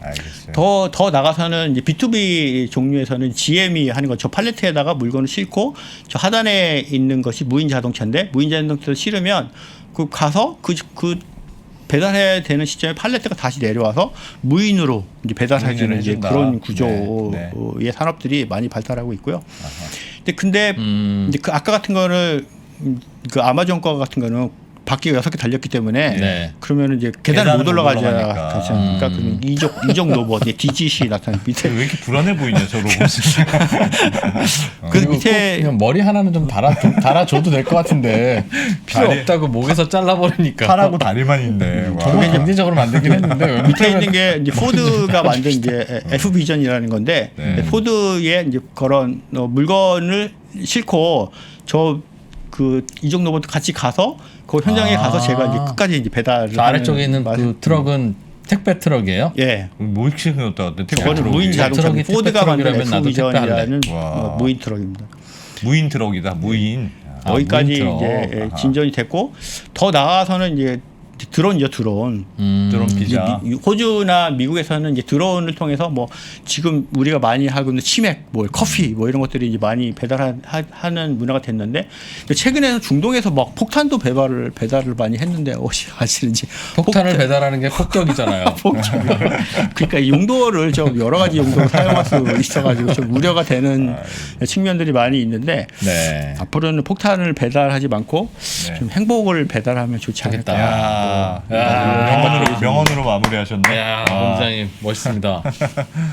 알겠어요. 더 나가서는 이제 B2B 종류에서는 GM이 하는 거 저 팔레트에다가 물건을 싣고 저 하단에 있는 것이 무인 자동차인데 무인 자동차를 실으면 그 가서 그 배달해야 되는 시점에 팔레트가 다시 내려와서 무인으로 이제 배달해 주는 이제 해준다. 그런 구조의 네, 산업들이 많이 발달하고 있고요. 근데 이제 그 아까 같은 거를 그 아마존 거 같은 거는 바퀴가 6개 달렸기 때문에 네. 그러면 이제 계단을 못 계단을 못 올라가지 올라가니까. 않습니까? 그러면 이적 로봇 디짓이 나타나는 밑에 왜 이렇게 불안해 보이냐 저 로봇은. 그 그리고 밑에 꼭 그냥 머리 하나는 좀 달아줘도 될 것 같은데 필요 다리- 없다고 목에서 잘라버리니까. 팔하고 다리만 있는데. 와. 정말 경제적으로 만들긴 했는데 왜 밑에 있는 게 이제 포드가 만든 이제 F 비전이라는 건데 네. 포드에 이제 그런 물건을 싣고 저 그 이적 로봇 같이 가서 그 현장에 가서 제가 이제 끝까지 이제 배달을 저 아래쪽에 있는 하는 그 트럭은 택배 트럭이에요? 예. 뭐 이렇게 생겼다. 저거는 무인 자동차 트럭이 포드가 만든 택배 F 트럭이라면 나도 비전이라는 와. 무인 트럭입니다. 무인 트럭이다. 무인. 아, 여기까지 무인 트럭. 이제 진전이 됐고 더 나아가서는 이제 드론이죠 드론. 드론 이제 피자. 호주나 미국에서는 이제 드론을 통해서 뭐 지금 우리가 많이 하고 있는 치맥, 뭐 커피, 뭐 이런 것들이 이제 많이 배달하는 문화가 됐는데 최근에는 중동에서 막 폭탄도 배달을 많이 했는데 아시는지 폭탄을 배달하는 게 폭격이잖아요. 그러니까 이 용도를 좀 여러 가지 용도로 사용할 수 있어가지고 좀 우려가 되는 측면들이 많이 있는데 네. 앞으로는 폭탄을 배달하지 않고 네. 좀 행복을 배달하면 좋지 않을까. 하겠다. 야, 명언으로 마무리하셨네. 야, 본장님 멋있습니다.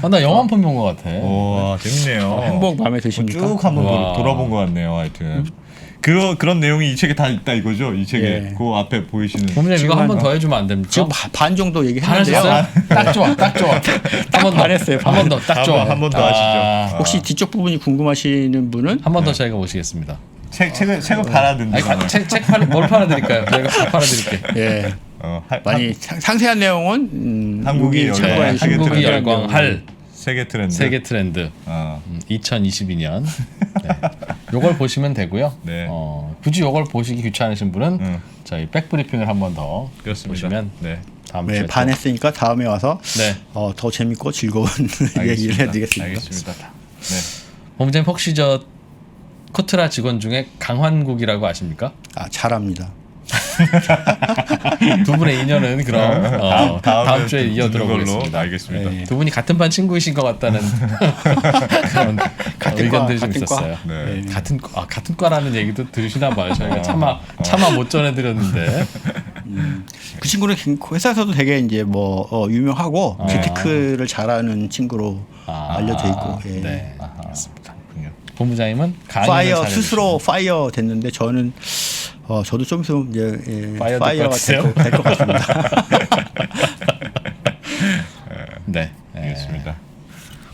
나 영화 한 편 본 것 같아. 와 재밌네요. 행복 마음에 드십니까? 쭉 한번 와. 돌아본 것 같네요. 하여튼 그런 내용이 이 책에 다 있다 이거죠. 이 책에 예. 그 앞에 보이시는. 본장님 이거 한 번 더 해주면 안 됩니까? 지금 반 정도 얘기했는데요. 반하셨어요? 딱 좋아, 딱 좋아. 한 번 더, 반했어요, 한 번 더, 딱 좋아. 한 번 더 하시죠. 혹시 뒤쪽 부분이 궁금하시는 분은 한 번 더 저희가 모시겠습니다. 책을 팔아든지. 아니, 뭘 팔아드릴까요? 저희가 다 팔아드릴게요. 예 많이 상세한 내용은 한국이 여기 참고해 열광, 주시면 한국이 됩니다. 열광할 세계 트렌드. 세계 트렌드 2022년. 네. 요걸 보시면 되고요. 네. 굳이 요걸 보시기 귀찮으신 분은 저희 백브리핑을 한 번 더 그렇습니다. 보시면 네. 다음 네, 주에 반했으니까 다음에 와서 네. 더 재밌고 즐거운 얘기를 해드리겠습니다. 알겠습니다. 네. 범죄 혹시 저 코트라 직원 중에 강환국이라고 아십니까? 잘합니다. 두 분의 인연은 그럼 다음 주에 이어 듣는 걸로 들어보겠습니다. 알겠습니다. 네. 두 분이 같은 반 친구이신 것 같다는 그런 의견들이 좀 같은 과. 있었어요. 네. 같은 과라는 얘기도 들으시나 봐요. 저희가 차마 못 전해드렸는데. 그 친구는 회사에서도 되게 이제 뭐 유명하고 재테크를 잘하는 친구로 알려져 있고. 예. 네. 알겠습니다. 본부장님은 강의를 파이어 잘해주시고. 스스로 파이어 됐는데 저는 저도 좀 있으면 이제 파이어 파이어가 될 것 될 것 같습니다.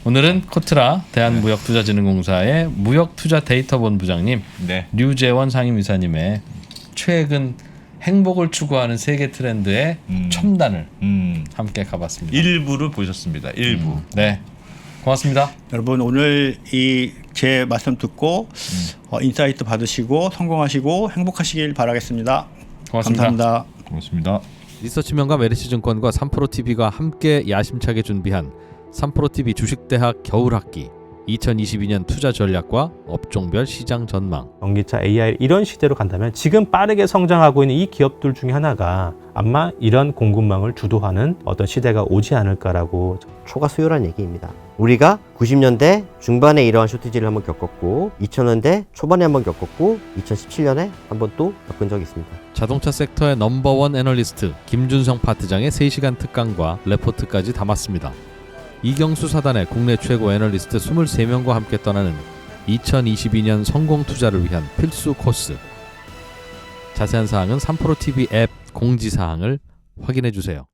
오늘은 코트라 대한무역투자진흥공사의 무역투자데이터본부장님 네. 류재원 상임이사님의 최근 행복을 추구하는 세계 트렌드의 첨단을 함께 가봤습니다. 일부를 보셨습니다. 일부. 네, 고맙습니다. 여러분 오늘 이 제 말씀 듣고 인사이트 받으시고 성공하시고 행복하시길 바라겠습니다. 고맙습니다. 감사합니다. 고맙습니다. 리서치명가 메리츠증권과 3프로TV가 함께 야심차게 준비한 3프로TV 주식대학 겨울학기 2022년 투자 전략과 업종별 시장 전망. 전기차, AI 이런 시대로 간다면 지금 빠르게 성장하고 있는 이 기업들 중에 하나가 아마 이런 공급망을 주도하는 어떤 시대가 오지 않을까라고. 초과 수요란 얘기입니다. 우리가 90년대 중반에 이러한 쇼티지를 한번 겪었고 2000년대 초반에 한번 겪었고 2017년에 한번 또 겪은 적이 있습니다. 자동차 섹터의 넘버원 애널리스트 김준성 파트장의 3시간 특강과 레포트까지 담았습니다. 이경수 사단의 국내 최고 애널리스트 23명과 함께 떠나는 2022년 성공 투자를 위한 필수 코스. 자세한 사항은 3프로TV 앱 공지사항을 확인해 주세요.